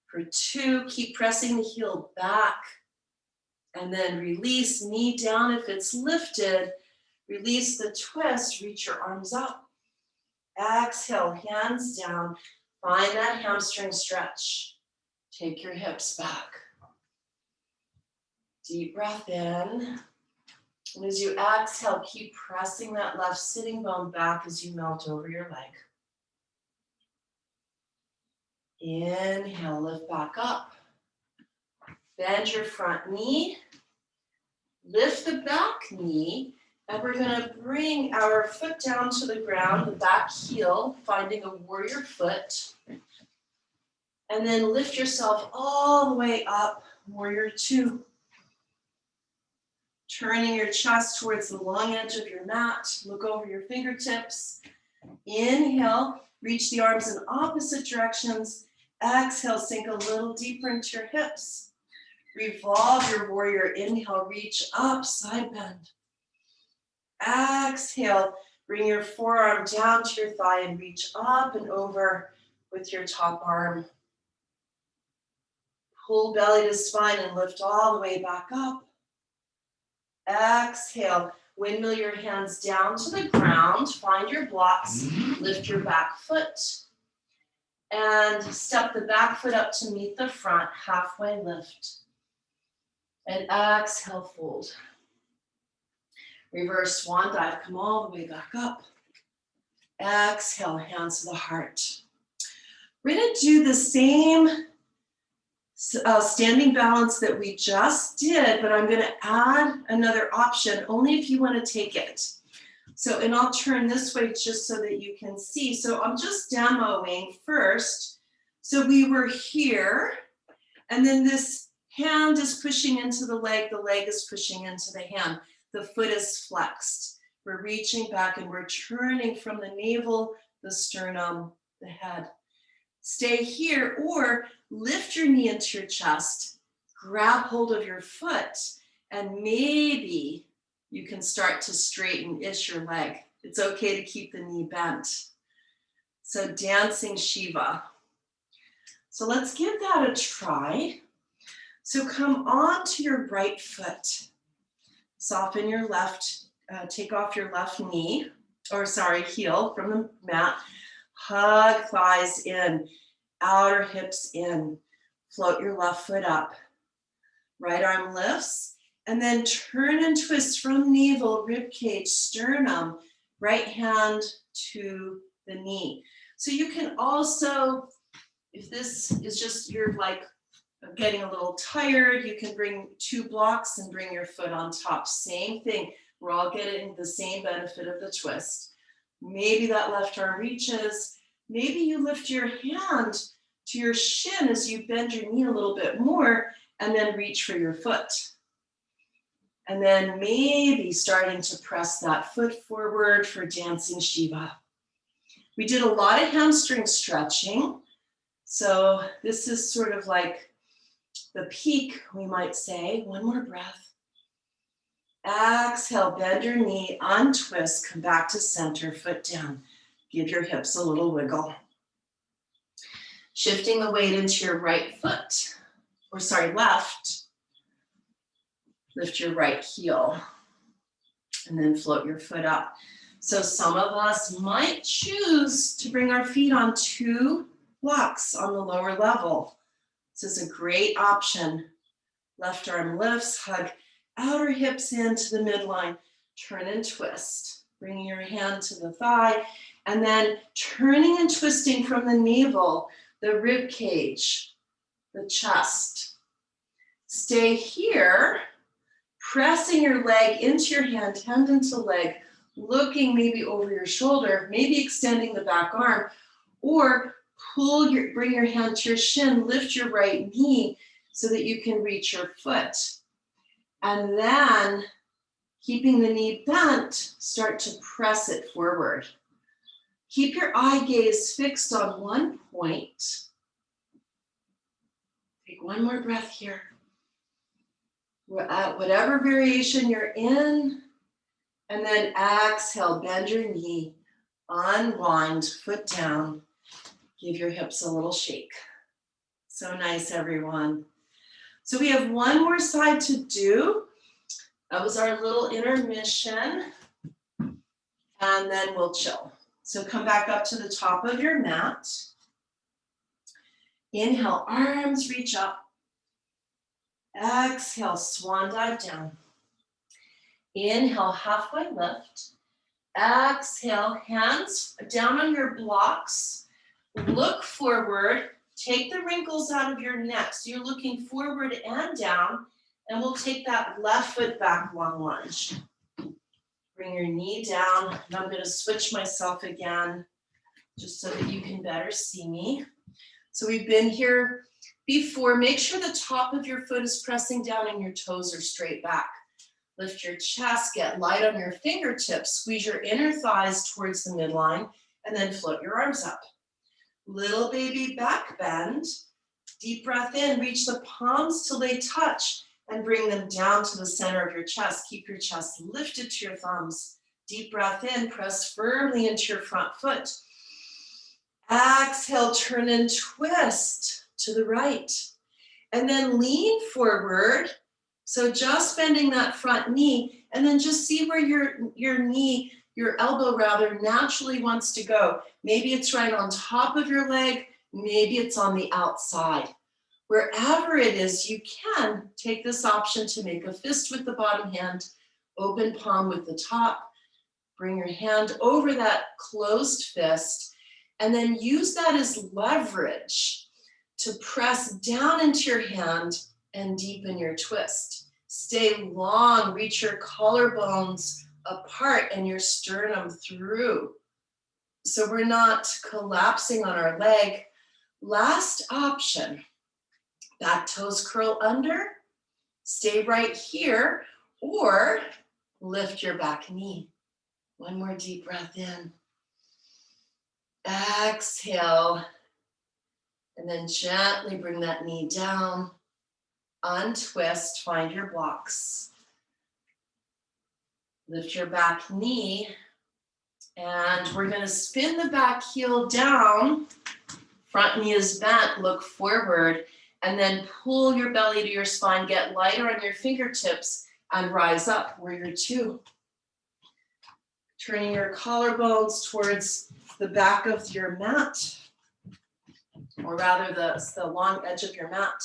for 2, keep pressing the heel back. And then release, knee down if it's lifted. Release the twist, reach your arms up. Exhale, hands down. Find that hamstring stretch. Take your hips back. Deep breath in. And as you exhale, keep pressing that left sitting bone back as you melt over your leg. Inhale, lift back up. Bend your front knee. Lift the back knee. And we're going to bring our foot down to the ground, the back heel, finding a warrior foot. And then lift yourself all the way up, warrior 2. Turning your chest towards the long edge of your mat. Look over your fingertips. Inhale, reach the arms in opposite directions. Exhale, sink a little deeper into your hips. Revolve your warrior. Inhale, reach up, side bend. Exhale, bring your forearm down to your thigh and reach up and over with your top arm. Pull belly to spine and lift all the way back up. Exhale, windmill your hands down to the ground. Find your blocks, lift your back foot. And step the back foot up to meet the front, halfway lift. And exhale, fold. Reverse swan dive, come all the way back up. Exhale, hands to the heart. We're gonna do the same standing balance that we just did, but I'm gonna add another option, only if you wanna take it. So, and I'll turn this way just so that you can see. So I'm just demoing first. So we were here, and then this hand is pushing into the leg is pushing into the hand. The foot is flexed. We're reaching back and we're turning from the navel, the sternum, the head. Stay here or lift your knee into your chest, grab hold of your foot, and maybe you can start to straighten-ish your leg. It's okay to keep the knee bent. So dancing Shiva. So let's give that a try. So come on to your right foot. Soften your left, take off your left knee, heel from the mat. Hug thighs in, outer hips in. Float your left foot up. Right arm lifts, and then turn and twist from navel, rib cage, sternum, right hand to the knee. So you can also, if this is just you're like getting a little tired, you can bring 2 blocks and bring your foot on top. Same thing. We're all getting the same benefit of the twist. Maybe that left arm reaches. Maybe you lift your hand to your shin as you bend your knee a little bit more and then reach for your foot. And then maybe starting to press that foot forward for dancing Shiva. We did a lot of hamstring stretching. So this is sort of like the peak, we might say. One more breath. Exhale, bend your knee, untwist, come back to center, foot down. Give your hips a little wiggle. Shifting the weight into your right foot, left. Lift your right heel and then float your foot up. So some of us might choose to bring our feet on 2 blocks on the lower level. This is a great option. Left arm lifts, hug outer hips into the midline, turn and twist. Bringing your hand to the thigh, and then turning and twisting from the navel, the rib cage, the chest. Stay here, pressing your leg into your hand, hand into leg, looking maybe over your shoulder, maybe extending the back arm, or bring your hand to your shin, lift your right knee so that you can reach your foot. And then, keeping the knee bent, start to press it forward. Keep your eye gaze fixed on one point. Take one more breath here. Whatever variation you're in, and then exhale, bend your knee, unwind, foot down. Give your hips a little shake. So nice, everyone. So we have one more side to do. That was our little intermission. And then we'll chill. So come back up to the top of your mat. Inhale, arms reach up. Exhale, swan dive down. Inhale, halfway lift. Exhale, hands down on your blocks. Look forward. Take the wrinkles out of your neck. So you're looking forward and down. And we'll take that left foot back, long lunge. Bring your knee down. And I'm going to switch myself again, just so that you can better see me. So we've been here before. Make sure the top of your foot is pressing down and your toes are straight back. Lift your chest, get light on your fingertips, squeeze your inner thighs towards the midline, and then float your arms up. Little baby back bend. Deep breath in, reach the palms till they touch and bring them down to the center of your chest. Keep your chest lifted to your thumbs. Deep breath in, press firmly into your front foot. Exhale, turn and twist to the right. And then lean forward. So just bending that front knee, and then just see where your elbow rather, naturally wants to go. Maybe it's right on top of your leg, maybe it's on the outside. Wherever it is, you can take this option to make a fist with the bottom hand, open palm with the top, bring your hand over that closed fist, and then use that as leverage to press down into your hand and deepen your twist. Stay long, reach your collarbones apart and your sternum through. So we're not collapsing on our leg. Last option, back toes curl under, stay right here, or lift your back knee. One more deep breath in. Exhale, and then gently bring that knee down. Untwist, find your blocks. Lift your back knee, and we're going to spin the back heel down. Front knee is bent, look forward, and then pull your belly to your spine. Get lighter on your fingertips and rise up, warrior two. Turning your collarbones towards the back of your mat, or rather the long edge of your mat.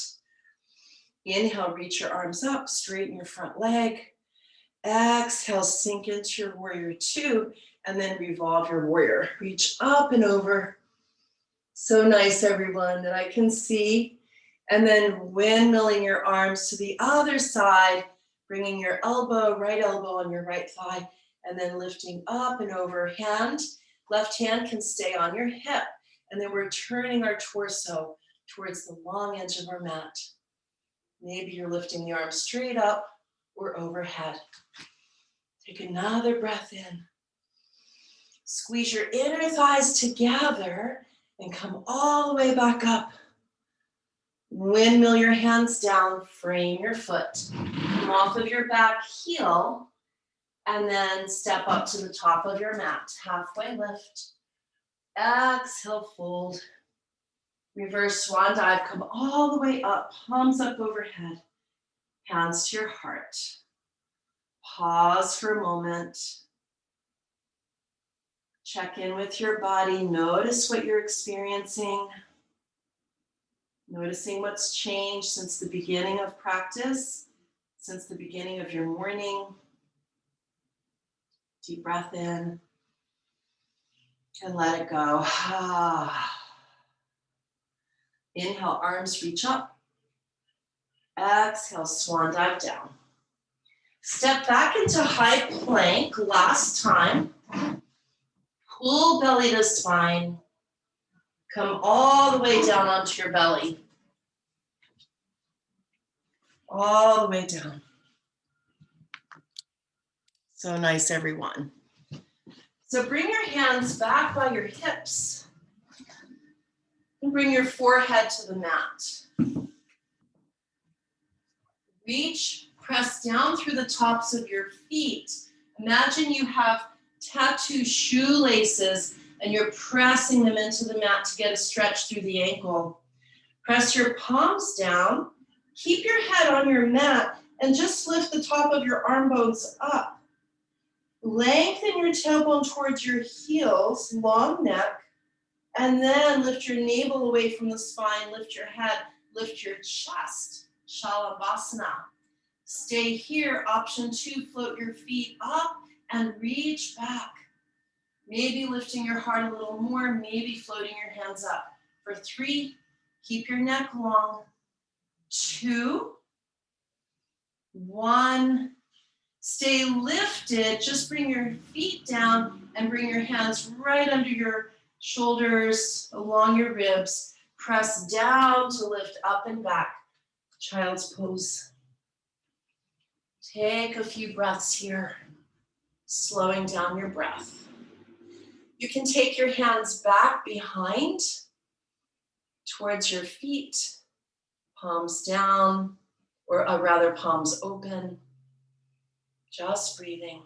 Inhale, reach your arms up, straighten your front leg. Exhale, sink into your warrior two, and then revolve your warrior. Reach up and over. So nice, everyone, that I can see. And then windmilling your arms to the other side, bringing your elbow, right elbow on your right thigh, and then lifting up and over. Left hand can stay on your hip. And then we're turning our torso towards the long edge of our mat. Maybe you're lifting the arms straight up or overhead. Take another breath in. Squeeze your inner thighs together and come all the way back up. Windmill your hands down, frame your foot. Come off of your back heel and then step up to the top of your mat. Halfway lift. Exhale, fold. Reverse swan dive, come all the way up, palms up overhead, hands to your heart. Pause for a moment. Check in with your body, notice what you're experiencing. Noticing what's changed since the beginning of practice, since the beginning of your morning. Deep breath in and let it go. Inhale, arms reach up. Exhale, swan dive down. Step back into high plank, last time. Pull belly to spine. Come all the way down onto your belly. All the way down. So nice, everyone. So bring your hands back by your hips. And bring your forehead to the mat. Reach, press down through the tops of your feet. Imagine you have tattoo shoelaces and you're pressing them into the mat to get a stretch through the ankle. Press your palms down. Keep your head on your mat and just lift the top of your arm bones up. Lengthen your tailbone towards your heels, long neck. And then lift your navel away from the spine, lift your head, lift your chest, Shalabhasana. Stay here, option 2, float your feet up and reach back. Maybe lifting your heart a little more, maybe floating your hands up. For 3, keep your neck long. 2, 1. Stay lifted, just bring your feet down and bring your hands right under your shoulders, along your ribs. Press down to lift up and back. Child's pose. Take a few breaths here, slowing down your breath. You can take your hands back behind towards your feet, palms down, or rather palms open, just breathing.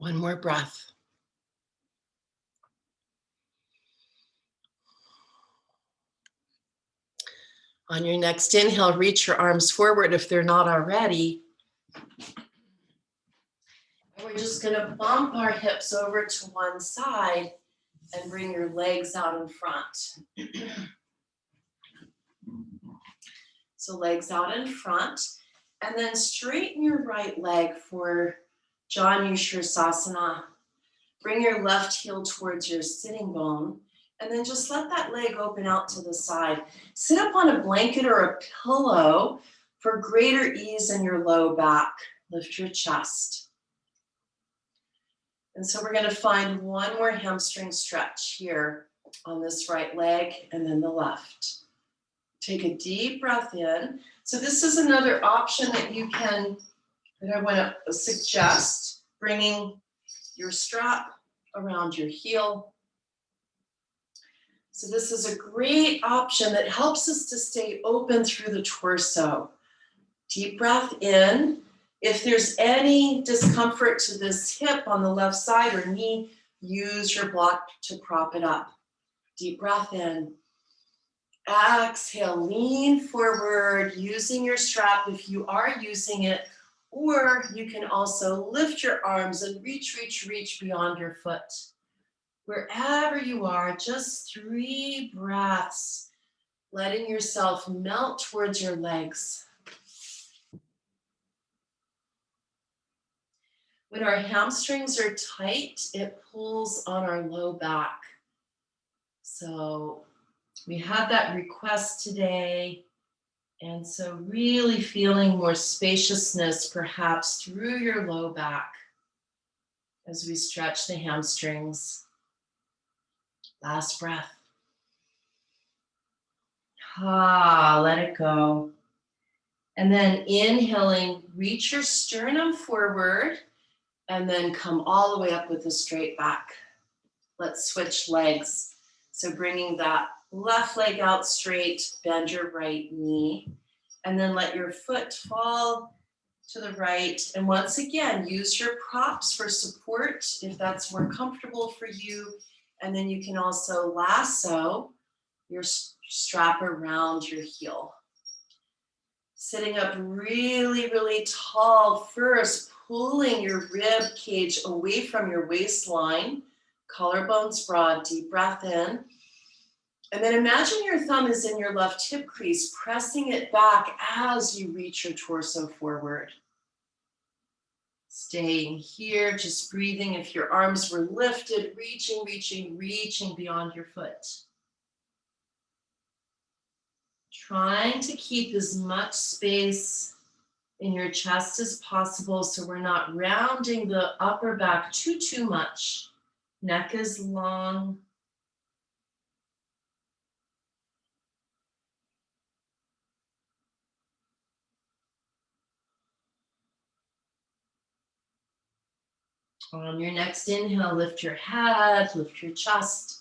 One more breath. On your next inhale, reach your arms forward if they're not already. And we're just going to bump our hips over to one side and bring your legs out in front. So legs out in front, and then straighten your right leg for Janushirasana. Bring your left heel towards your sitting bone, and then just let that leg open out to the side. Sit up on a blanket or a pillow for greater ease in your low back. Lift your chest. And so we're going to find one more hamstring stretch here on this right leg and then the left. Take a deep breath in. So this is another option that I want to suggest, bringing your strap around your heel. So this is a great option that helps us to stay open through the torso. Deep breath in. If there's any discomfort to this hip on the left side or knee, use your block to prop it up. Deep breath in. Exhale, lean forward using your strap if you are using it, or you can also lift your arms and reach beyond your foot. Wherever you are, just 3 breaths, letting yourself melt towards your legs. When our hamstrings are tight, it pulls on our low back. So we had that request today, and so really feeling more spaciousness perhaps through your low back as we stretch the hamstrings. Last breath. Let it go. And then inhaling, reach your sternum forward and then come all the way up with a straight back. Let's switch legs. So bringing that left leg out straight, bend your right knee, and then let your foot fall to the right. And once again, use your props for support if that's more comfortable for you. And then you can also lasso your strap around your heel. Sitting up really tall first, pulling your rib cage away from your waistline, collarbones broad, deep breath in. And then imagine your thumb is in your left hip crease, pressing it back as you reach your torso forward. Staying here, just breathing. If your arms were lifted, reaching beyond your foot. Trying to keep as much space in your chest as possible so we're not rounding the upper back too much. Neck is long. On your next inhale, lift your head, lift your chest,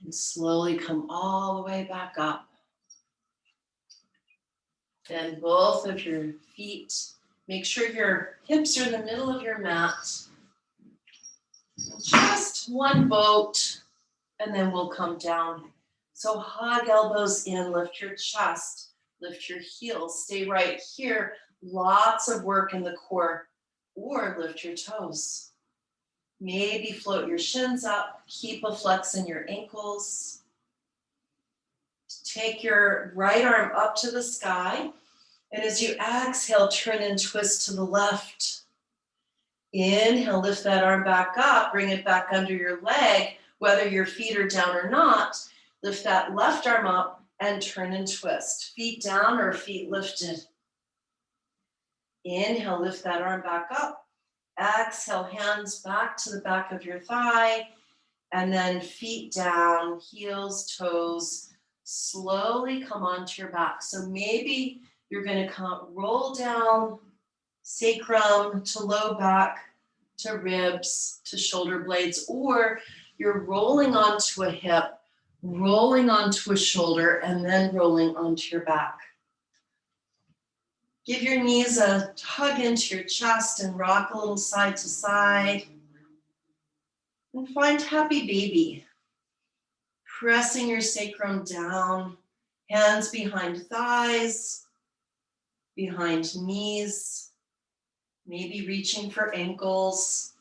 and slowly come all the way back up. Bend both of your feet. Make sure your hips are in the middle of your mat. Just one boat, and then we'll come down. So hug elbows in, lift your chest, lift your heels, stay right here. Lots of work in the core, or lift your toes. Maybe float your shins up, keep a flex in your ankles. Take your right arm up to the sky, and as you exhale, turn and twist to the left. Inhale, lift that arm back up, bring it back under your leg, whether your feet are down or not. Lift that left arm up and turn and twist. Feet down or feet lifted. Inhale, lift that arm back up. Exhale, hands back to the back of your thigh. And then feet down, heels, toes. Slowly come onto your back. So maybe you're going to roll down sacrum to low back, to ribs, to shoulder blades, or you're rolling onto a hip, rolling onto a shoulder, and then rolling onto your back. Give your knees a hug into your chest and rock a little side to side. And find happy baby. Pressing your sacrum down, hands behind thighs, behind knees, maybe reaching for ankles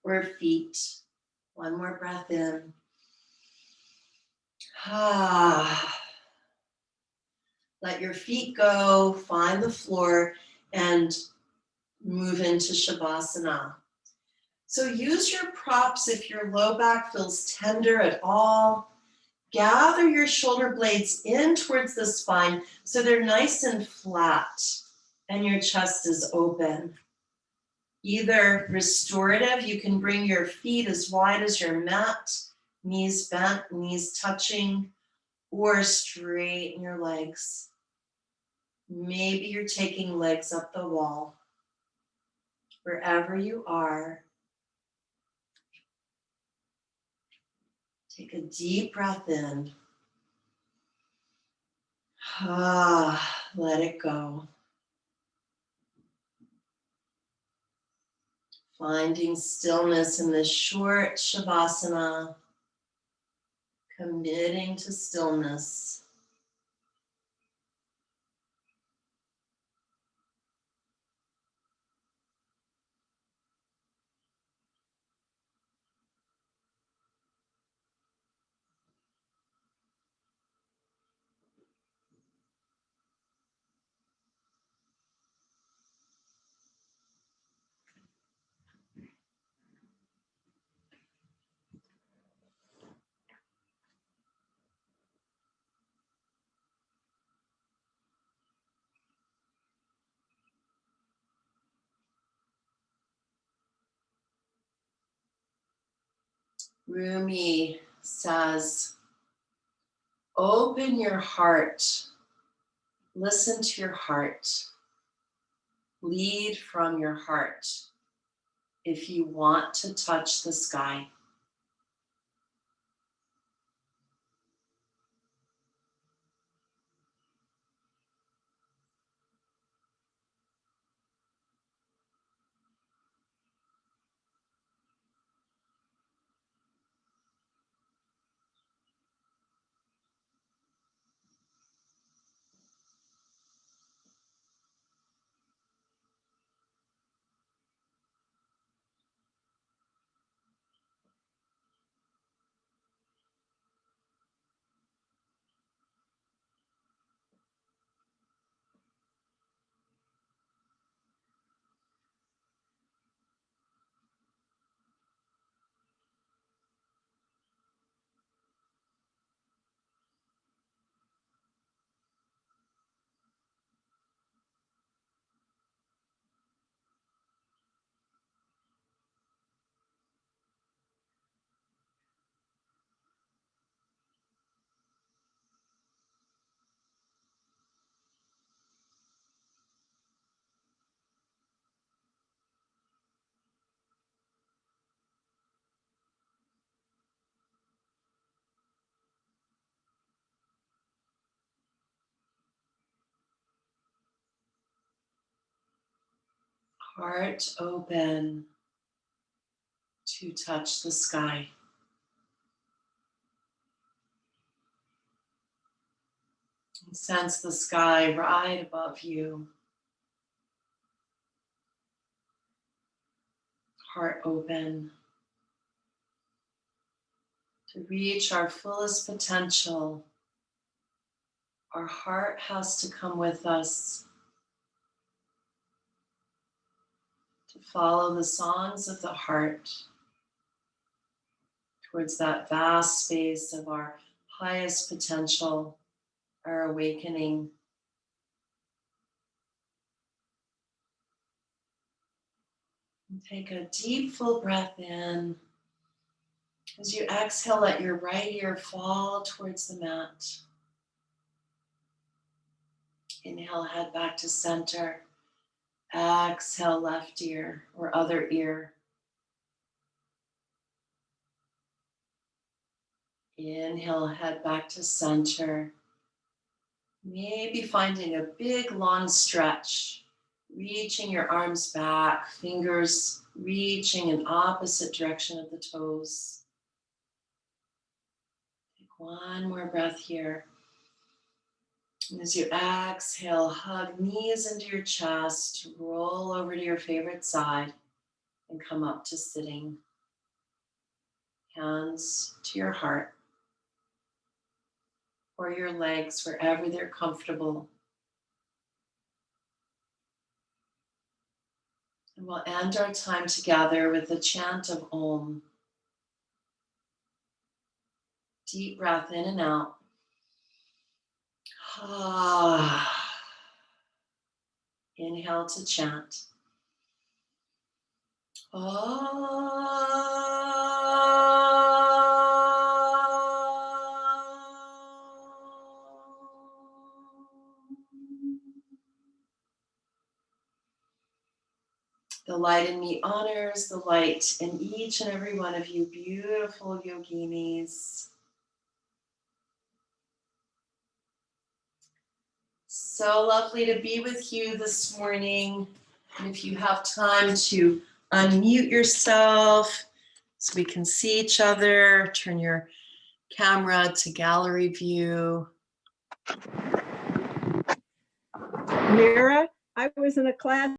or feet. One more breath in. Let your feet go, find the floor, and move into Shavasana. So use your props if your low back feels tender at all. Gather your shoulder blades in towards the spine so they're nice and flat and your chest is open. Either restorative, you can bring your feet as wide as your mat, knees bent, knees touching, or straighten your legs. Maybe you're taking legs up the wall. Wherever you are, take a deep breath in. Let it go. Finding stillness in this short Shavasana, committing to stillness. Rumi says, open your heart, listen to your heart, lead from your heart if you want to touch the sky. Heart open to touch the sky. And sense the sky right above you. Heart open to reach our fullest potential. Our heart has to come with us to follow the songs of the heart towards that vast space of our highest potential, our awakening. And take a deep, full breath in. As you exhale, let your right ear fall towards the mat. Inhale, head back to center. Exhale, left ear or other ear. Inhale, head back to center. Maybe finding a big, long stretch. Reaching your arms back, fingers reaching in opposite direction of the toes. Take one more breath here. And as you exhale, hug knees into your chest, roll over to your favorite side, and come up to sitting. Hands to your heart, or your legs wherever they're comfortable. And we'll end our time together with the chant of Om. Deep breath in and out. Inhale to chant. The light in me honors the light in each and every one of you, beautiful yoginis. So lovely to be with you this morning. And if you have time to unmute yourself so we can see each other, turn your camera to gallery view. Mira, I was in a class